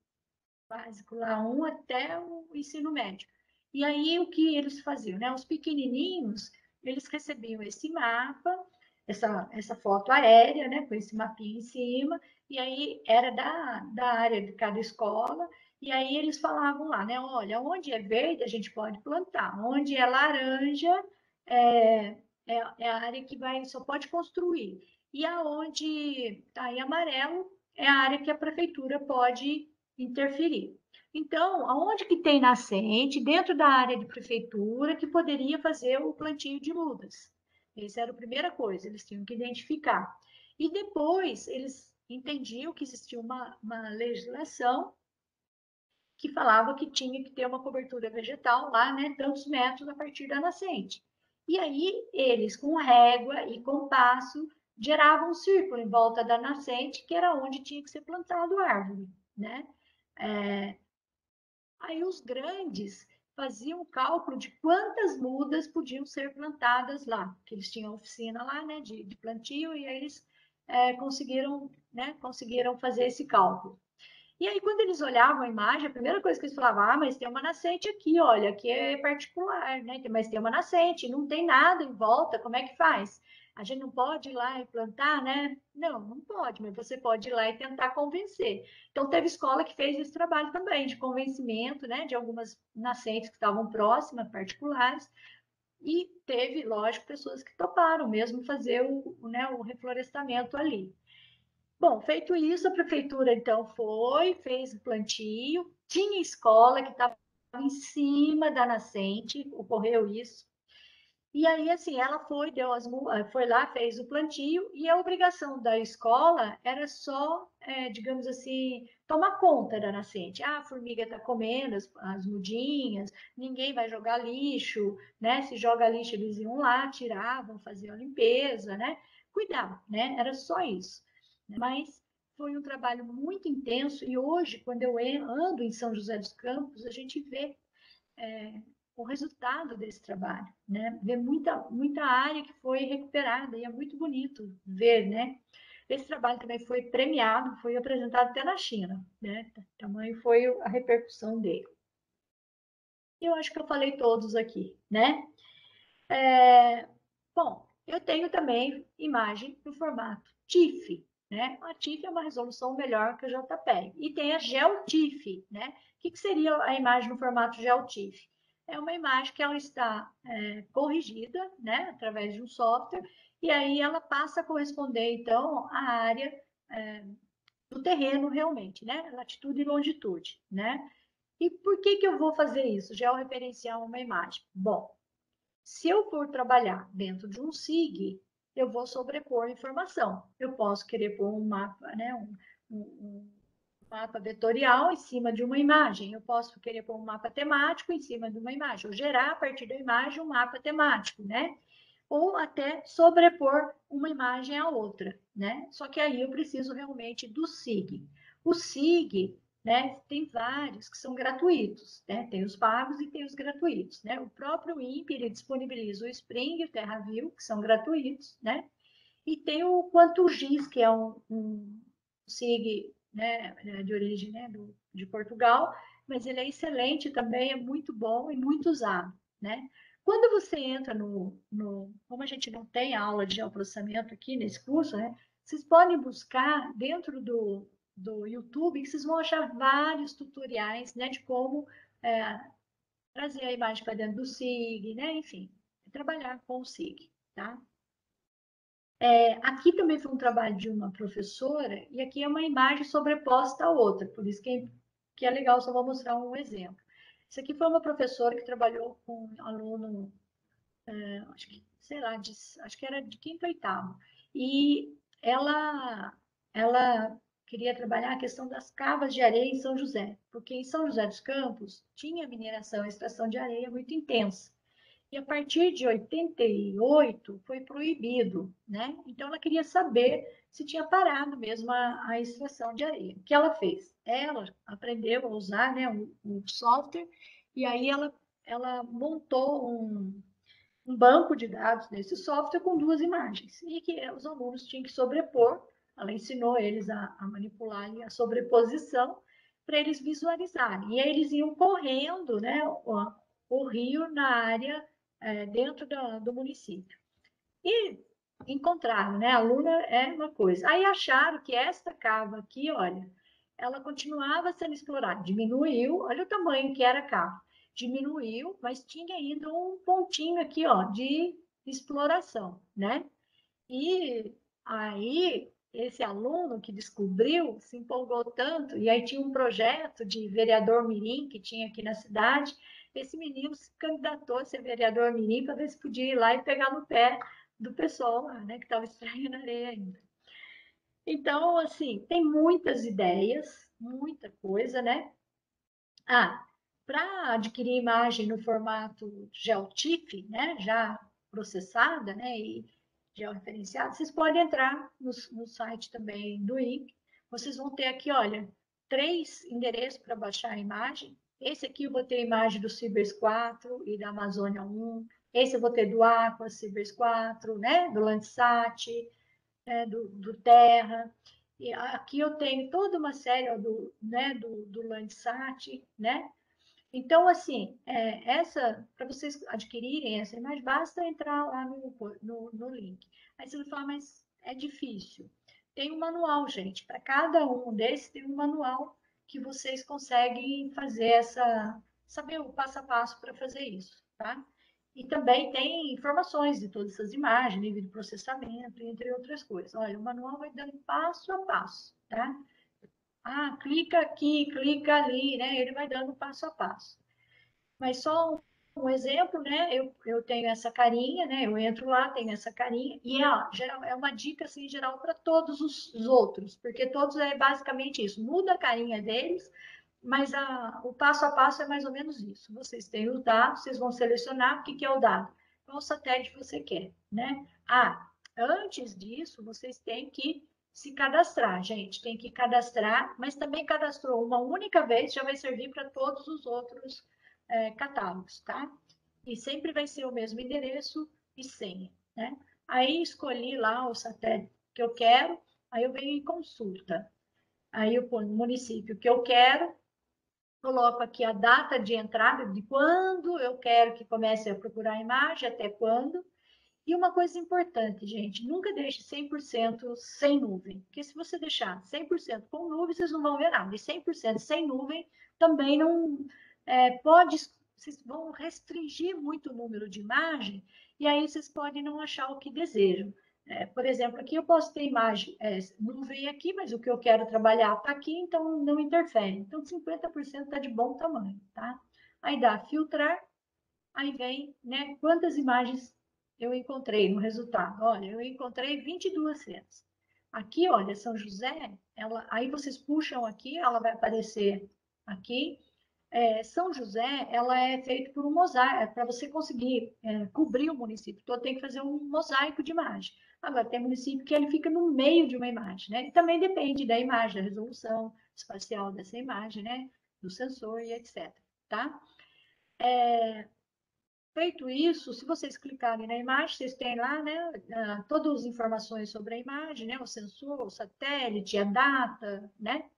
básico, lá um até o ensino médio. E aí o que eles faziam, né? Os pequenininhos, eles recebiam esse mapa, essa foto aérea, né? Com esse mapinha em cima, e aí era da área de cada escola, e aí eles falavam lá, né? Olha, onde é verde a gente pode plantar, onde é laranja é a área que só pode construir. e aonde está em amarelo é a área que a prefeitura pode interferir. Então, aonde que tem nascente, dentro da área de prefeitura, que poderia fazer o plantio de mudas. Essa era a primeira coisa, eles tinham que identificar. E depois, eles entendiam que existia uma legislação que falava que tinha que ter uma cobertura vegetal lá, né, tantos metros a partir da nascente. E aí eles, com régua e compasso, geravam um círculo em volta da nascente, que era onde tinha que ser plantado a árvore, né? Aí os grandes faziam o cálculo de quantas mudas podiam ser plantadas lá, que eles tinham oficina lá, né, de plantio, e aí eles conseguiram fazer esse cálculo. E aí, quando eles olhavam a imagem, a primeira coisa que eles falavam, mas tem uma nascente aqui, olha, aqui é particular, né? Mas tem uma nascente, não tem nada em volta, como é que faz? A gente não pode ir lá e plantar, né? Não, não pode, mas você pode ir lá e tentar convencer. Então, teve escola que fez esse trabalho também, de convencimento, né? De algumas nascentes que estavam próximas, particulares, e teve, lógico, pessoas que toparam mesmo fazer o reflorestamento ali. Bom, feito isso, a prefeitura então fez o plantio, tinha escola que estava em cima da nascente, ocorreu isso. E aí, assim, ela foi lá, fez o plantio, e a obrigação da escola era só, digamos assim, tomar conta da nascente. Ah, a formiga está comendo as mudinhas, ninguém vai jogar lixo, né? Se joga lixo, eles iam lá, tiravam, faziam a limpeza, né? Cuidar, né? Era só isso. Mas foi um trabalho muito intenso, e hoje, quando eu ando em São José dos Campos, a gente vê o resultado desse trabalho, né? Ver muita área que foi recuperada, e é muito bonito ver, né? Esse trabalho também foi premiado, foi apresentado até na China, né? Tamanho foi a repercussão dele. Eu acho que eu falei todos aqui, né? Bom, eu tenho também imagem no formato TIFF, né? A TIFF é uma resolução melhor que a JPEG. E tem a GeoTIFF, né? O que seria a imagem no formato GeoTIFF? É uma imagem que ela está corrigida, né? Através de um software, e aí ela passa a corresponder, então, à área do terreno realmente, né? Latitude e longitude, né? E por que eu vou fazer isso? Georreferenciar uma imagem. Bom, se eu for trabalhar dentro de um SIG, eu vou sobrepor informação. Eu posso querer pôr um mapa, né, um mapa vetorial em cima de uma imagem. Eu posso querer pôr um mapa temático em cima de uma imagem, ou gerar a partir da imagem um mapa temático, né? Ou até sobrepor uma imagem à outra, né? Só que aí eu preciso realmente do SIG. O SIG, né, tem vários que são gratuitos, né? Tem os pagos e tem os gratuitos, né? O próprio INPE ele disponibiliza o Spring e o TerraView, que são gratuitos, né? E tem o QuantoGIS, que é um SIG, né, de origem, né, de Portugal, mas ele é excelente também, é muito bom e muito usado, né? Quando você entra como a gente não tem aula de geoprocessamento aqui nesse curso, né, vocês podem buscar dentro do YouTube, que vocês vão achar vários tutoriais, né, de como trazer a imagem para dentro do SIG, né, enfim, trabalhar com o SIG, tá? Aqui também foi um trabalho de uma professora, e aqui é uma imagem sobreposta à outra, por isso que é legal, só vou mostrar um exemplo. Isso aqui foi uma professora que trabalhou com um aluno, acho que, sei lá, acho que era de quinto ou oitavo, e ela queria trabalhar a questão das cavas de areia em São José, porque em São José dos Campos tinha mineração e extração de areia muito intensa. E a partir de 88 foi proibido, né? Então ela queria saber se tinha parado mesmo a extração de areia. O que ela fez? Ela aprendeu a usar, né, um software, e aí ela montou um banco de dados nesse software com duas imagens, e que os alunos tinham que sobrepor. Ela ensinou eles a manipular a sobreposição para eles visualizarem. E aí eles iam correndo, né, o rio na área dentro do município. E encontraram, né? A aluna é uma coisa. Aí acharam que esta cava aqui, olha, ela continuava sendo explorada. Diminuiu, olha o tamanho que era a cava. Diminuiu, mas tinha ainda um pontinho aqui, ó, de exploração, né? E Aí, esse aluno que descobriu se empolgou tanto, e aí tinha um projeto de vereador mirim que tinha aqui na cidade. Esse menino se candidatou a ser vereador mirim para ver se podia ir lá e pegar no pé do pessoal lá, né, que estava extraindo areia ainda. Então, assim, tem muitas ideias, muita coisa, né? Ah, para adquirir imagem no formato GeoTIFF, né, já processada, né, e georreferenciada, vocês podem entrar no site também do INPE. Vocês vão ter aqui, olha, 3 endereços para baixar a imagem. Esse aqui eu vou ter a imagem do Cibers 4 e da Amazônia 1. Esse eu vou ter do Aqua, Cibers 4, né, do Landsat, né, do Terra. E aqui eu tenho toda uma série ó, do Landsat, né? Então, assim, para vocês adquirirem essa imagem, basta entrar lá no link. Aí você vai falar, mas é difícil. Tem um manual, gente. Para cada um desses tem um manual que vocês conseguem saber o passo a passo para fazer isso, tá? E também tem informações de todas essas imagens, nível de processamento, entre outras coisas. Olha, o manual vai dando passo a passo, tá? Ah, clica aqui, clica ali, né? Ele vai dando passo a passo. Mas só um exemplo, né? Eu tenho essa carinha, né? Eu entro lá, tenho essa carinha, e é uma dica assim, geral para todos os outros, porque todos é basicamente isso. Muda a carinha deles, mas o passo a passo é mais ou menos isso. Vocês têm os dados, vocês vão selecionar o que é o dado, qual satélite você quer, né? Ah, antes disso, vocês têm que se cadastrar, gente. Tem que cadastrar, mas também cadastrou uma única vez, já vai servir para todos os outros catálogos, tá? E sempre vai ser o mesmo endereço e senha, né? Aí escolhi lá o satélite que eu quero, aí eu venho em consulta. Aí eu ponho o município que eu quero, coloco aqui a data de entrada, de quando eu quero que comece a procurar a imagem, até quando. E uma coisa importante, gente, nunca deixe 100% sem nuvem, porque se você deixar 100% com nuvem, vocês não vão ver nada. E 100% sem nuvem também não pode, vocês vão restringir muito o número de imagem, e aí vocês podem não achar o que desejam. Por exemplo, aqui eu posso ter imagem nuvem aqui, mas o que eu quero trabalhar está aqui, então não interfere. Então, 50% está de bom tamanho, tá? Aí dá filtrar, aí vem, né, quantas imagens eu encontrei no resultado. Olha, eu encontrei 22 cenas. Aqui, olha, São José, aí vocês puxam aqui, ela vai aparecer aqui. São José, ela é feita por um mosaico, para você conseguir cobrir o município todo, tem que fazer um mosaico de imagem. Agora, tem município que ele fica no meio de uma imagem, né? E também depende da imagem, da resolução espacial dessa imagem, né? Do sensor e etc, tá? Feito isso, se vocês clicarem na imagem, vocês têm lá, né, todas as informações sobre a imagem, né, o sensor, o satélite, a data, né,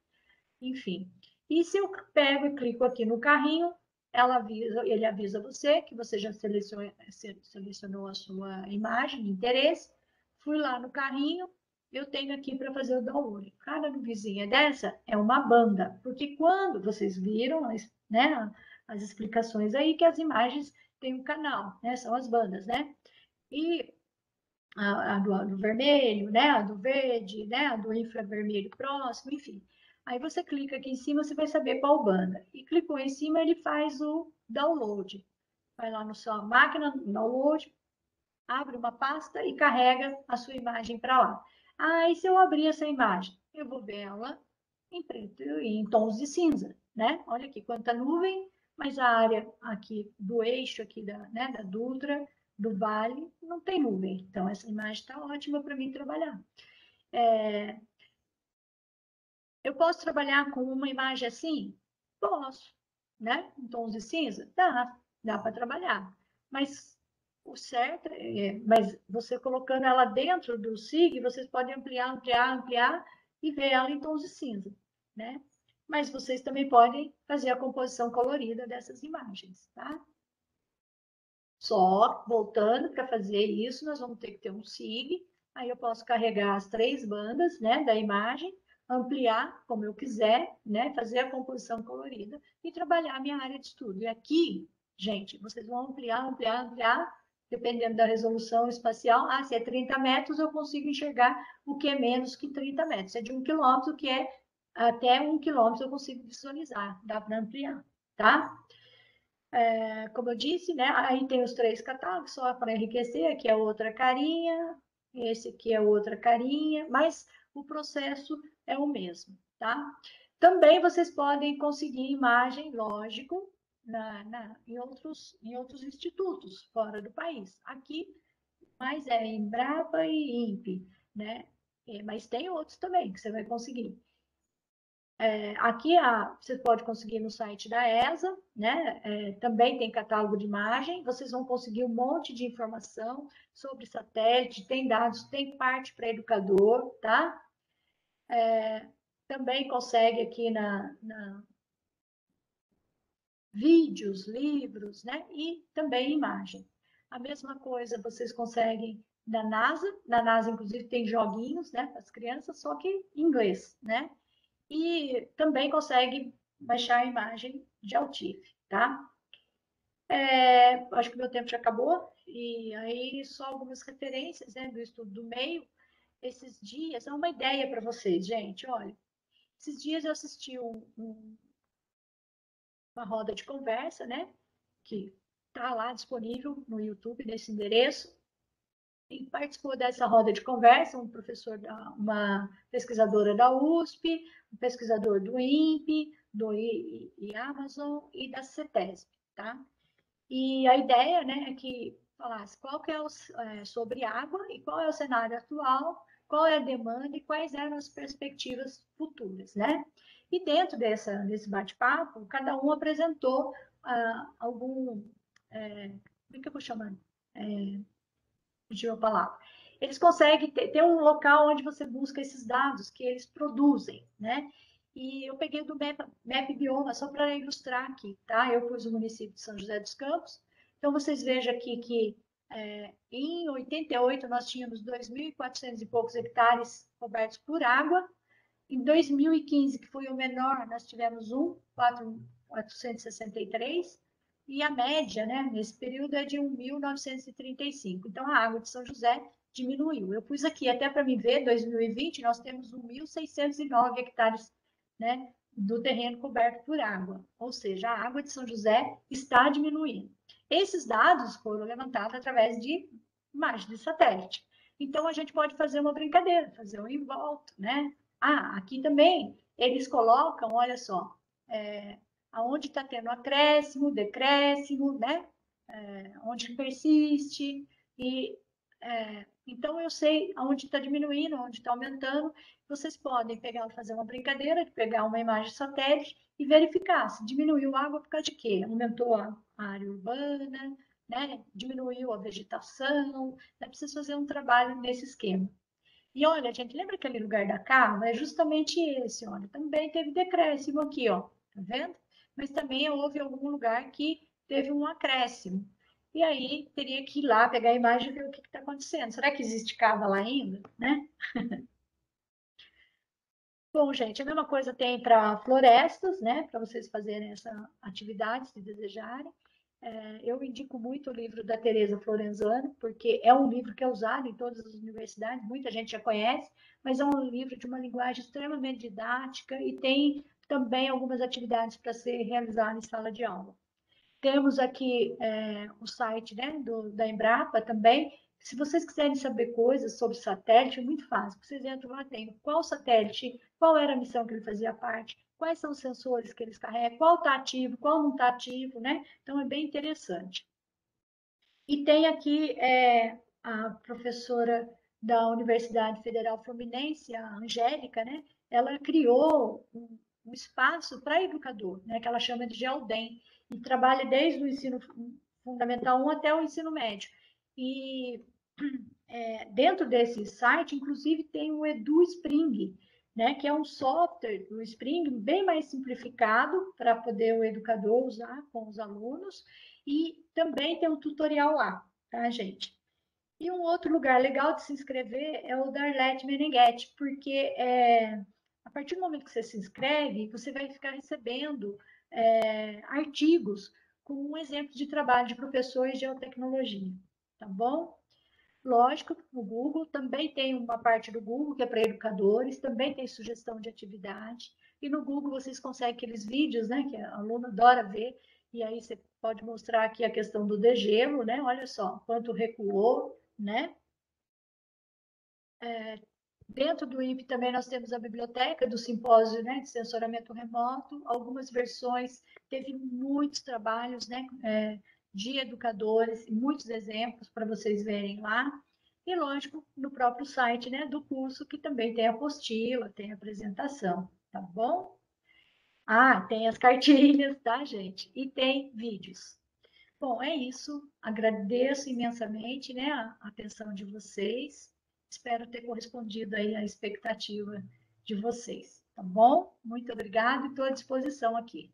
enfim. E se eu pego e clico aqui no carrinho, ele avisa você que você já selecionou a sua imagem de interesse. Fui lá no carrinho, eu tenho aqui para fazer o download. Cada vizinha dessa é uma banda, porque quando vocês viram, né, as explicações aí que as imagens têm um canal, né, são as bandas, né? E a do vermelho, né? A do verde, né? A do infravermelho próximo, enfim. Aí você clica aqui em cima, você vai saber qual banda. E clicou em cima, ele faz o download. Vai lá na sua máquina, download, abre uma pasta e carrega a sua imagem para lá. Aí, se eu abrir essa imagem, eu vou ver ela em preto e em tons de cinza, né? Olha aqui quanta nuvem, mas a área aqui do eixo aqui da Dutra, do vale, não tem nuvem. Então, essa imagem está ótima para mim trabalhar. Eu posso trabalhar com uma imagem assim? Posso, né? Em tons de cinza? Dá para trabalhar. Mas o certo mas você colocando ela dentro do SIG, vocês podem ampliar e ver ela em tons de cinza, né? Mas vocês também podem fazer a composição colorida dessas imagens, tá? Só voltando para fazer isso, nós vamos ter que ter um SIG. Aí eu posso carregar as 3 bandas, né, da imagem, ampliar como eu quiser, né, fazer a composição colorida e trabalhar a minha área de estudo. E aqui, gente, vocês vão ampliar. dependendo da resolução espacial. Ah, se é 30 metros, eu consigo enxergar o que é menos que 30 metros. Se é de 1 quilômetro, o que é até 1 quilômetro, eu consigo visualizar, dá para ampliar, tá? Como eu disse, né? Aí tem os 3 catálogos, só para enriquecer, aqui é outra carinha, esse aqui é outra carinha, mas o processo é o mesmo, tá? Também vocês podem conseguir imagem, lógico, em outros institutos fora do país. Aqui, mais é Embrapa e INPE, né? Mas tem outros também que você vai conseguir. Aqui você pode conseguir no site da ESA, né? Também tem catálogo de imagem. Vocês vão conseguir um monte de informação sobre satélite, tem dados, tem parte para educador, tá? Também consegue aqui na vídeos, livros, né? E também imagem. A mesma coisa vocês conseguem da NASA. Na NASA, inclusive, tem joguinhos, né, para as crianças, só que em inglês, né? E também consegue baixar a imagem de Altif, tá? Acho que meu tempo já acabou, e aí só algumas referências, né, do estudo do meio. Esses dias, é uma ideia para vocês, gente, olha, esses dias eu assisti uma roda de conversa, né, que está lá disponível no YouTube, nesse endereço, e participou dessa roda de conversa uma pesquisadora da USP, um pesquisador do INPE, do Amazon e da CETESB, tá? E a ideia, né, é que falasse qual que é sobre água e qual é o cenário atual, qual é a demanda e quais eram as perspectivas futuras, né? E dentro desse bate-papo, cada um apresentou algum, como é que eu vou chamar? Fugiu a palavra. Eles conseguem ter um local onde você busca esses dados que eles produzem, né? E eu peguei do Map Bioma só para ilustrar aqui, tá? Eu pus o município de São José dos Campos. Então, vocês vejam aqui que em 88 nós tínhamos 2.400 e poucos hectares cobertos por água. Em 2015, que foi o menor, nós tivemos 463, e a média, né, nesse período é de 1.935. Então, a água de São José diminuiu. Eu pus aqui, até para me ver, 2020, nós temos 1.609 hectares, né, do terreno coberto por água. Ou seja, a água de São José está diminuindo. Esses dados foram levantados através de imagens de satélite. Então, a gente pode fazer uma brincadeira, fazer um em volta, né? Aqui também eles colocam, olha só, aonde está tendo acréscimo, decréscimo, né? Onde persiste, e então eu sei aonde está diminuindo, onde está aumentando. Vocês podem fazer uma brincadeira de pegar uma imagem satélite e verificar se diminuiu a água por causa de quê? Aumentou a área urbana, né? Diminuiu a vegetação. É preciso fazer um trabalho nesse esquema. E olha, gente, lembra aquele lugar da Carla? É justamente esse, olha. Também teve decréscimo aqui, ó. Tá vendo? Mas também houve algum lugar que teve um acréscimo. E aí teria que ir lá pegar a imagem e ver o que está acontecendo. Será que existe cava lá ainda, né? Bom, gente, a mesma coisa tem para florestas, né? Para vocês fazerem essa atividade, se desejarem. Eu indico muito o livro da Teresa Florenzano, porque é um livro que é usado em todas as universidades, muita gente já conhece, mas é um livro de uma linguagem extremamente didática e tem também algumas atividades para ser realizadas em sala de aula. Temos aqui o site, né, da Embrapa também. Se vocês quiserem saber coisas sobre satélite, é muito fácil. Vocês entram lá, tem qual satélite, qual era a missão que ele fazia parte, quais são os sensores que eles carregam, qual está ativo, qual não está ativo, né? Então, é bem interessante. E tem aqui a professora da Universidade Federal Fluminense, a Angélica, né? Ela criou um espaço para educador, né? Que ela chama de GEODEM, e trabalha desde o ensino fundamental 1 até o ensino médio. E dentro desse site, inclusive, tem o EduSpring, né? Que é um software do Spring bem mais simplificado para poder o educador usar com os alunos, e também tem um tutorial lá, tá, gente? E um outro lugar legal de se inscrever é o da Arlete Meneghetti, porque a partir do momento que você se inscreve, você vai ficar recebendo artigos com um exemplo de trabalho de professor em geotecnologia. tá bom? Lógico, no Google também tem uma parte do Google que é para educadores, também tem sugestão de atividade. E no Google vocês conseguem aqueles vídeos, né, que a aluna adora ver, e aí você pode mostrar aqui a questão do degelo, né? Olha só, quanto recuou, né? Dentro do INPE também nós temos a biblioteca do simpósio, né, de sensoramento remoto, algumas versões, teve muitos trabalhos, né, de educadores, muitos exemplos para vocês verem lá. E, lógico, no próprio site, né, do curso, que também tem apostila, tem apresentação, tá bom? Ah, tem as cartilhas, tá, gente? E tem vídeos. Bom, é isso. Agradeço imensamente, né, a atenção de vocês. Espero ter correspondido aí à expectativa de vocês, tá bom? Muito obrigada e estou à disposição aqui.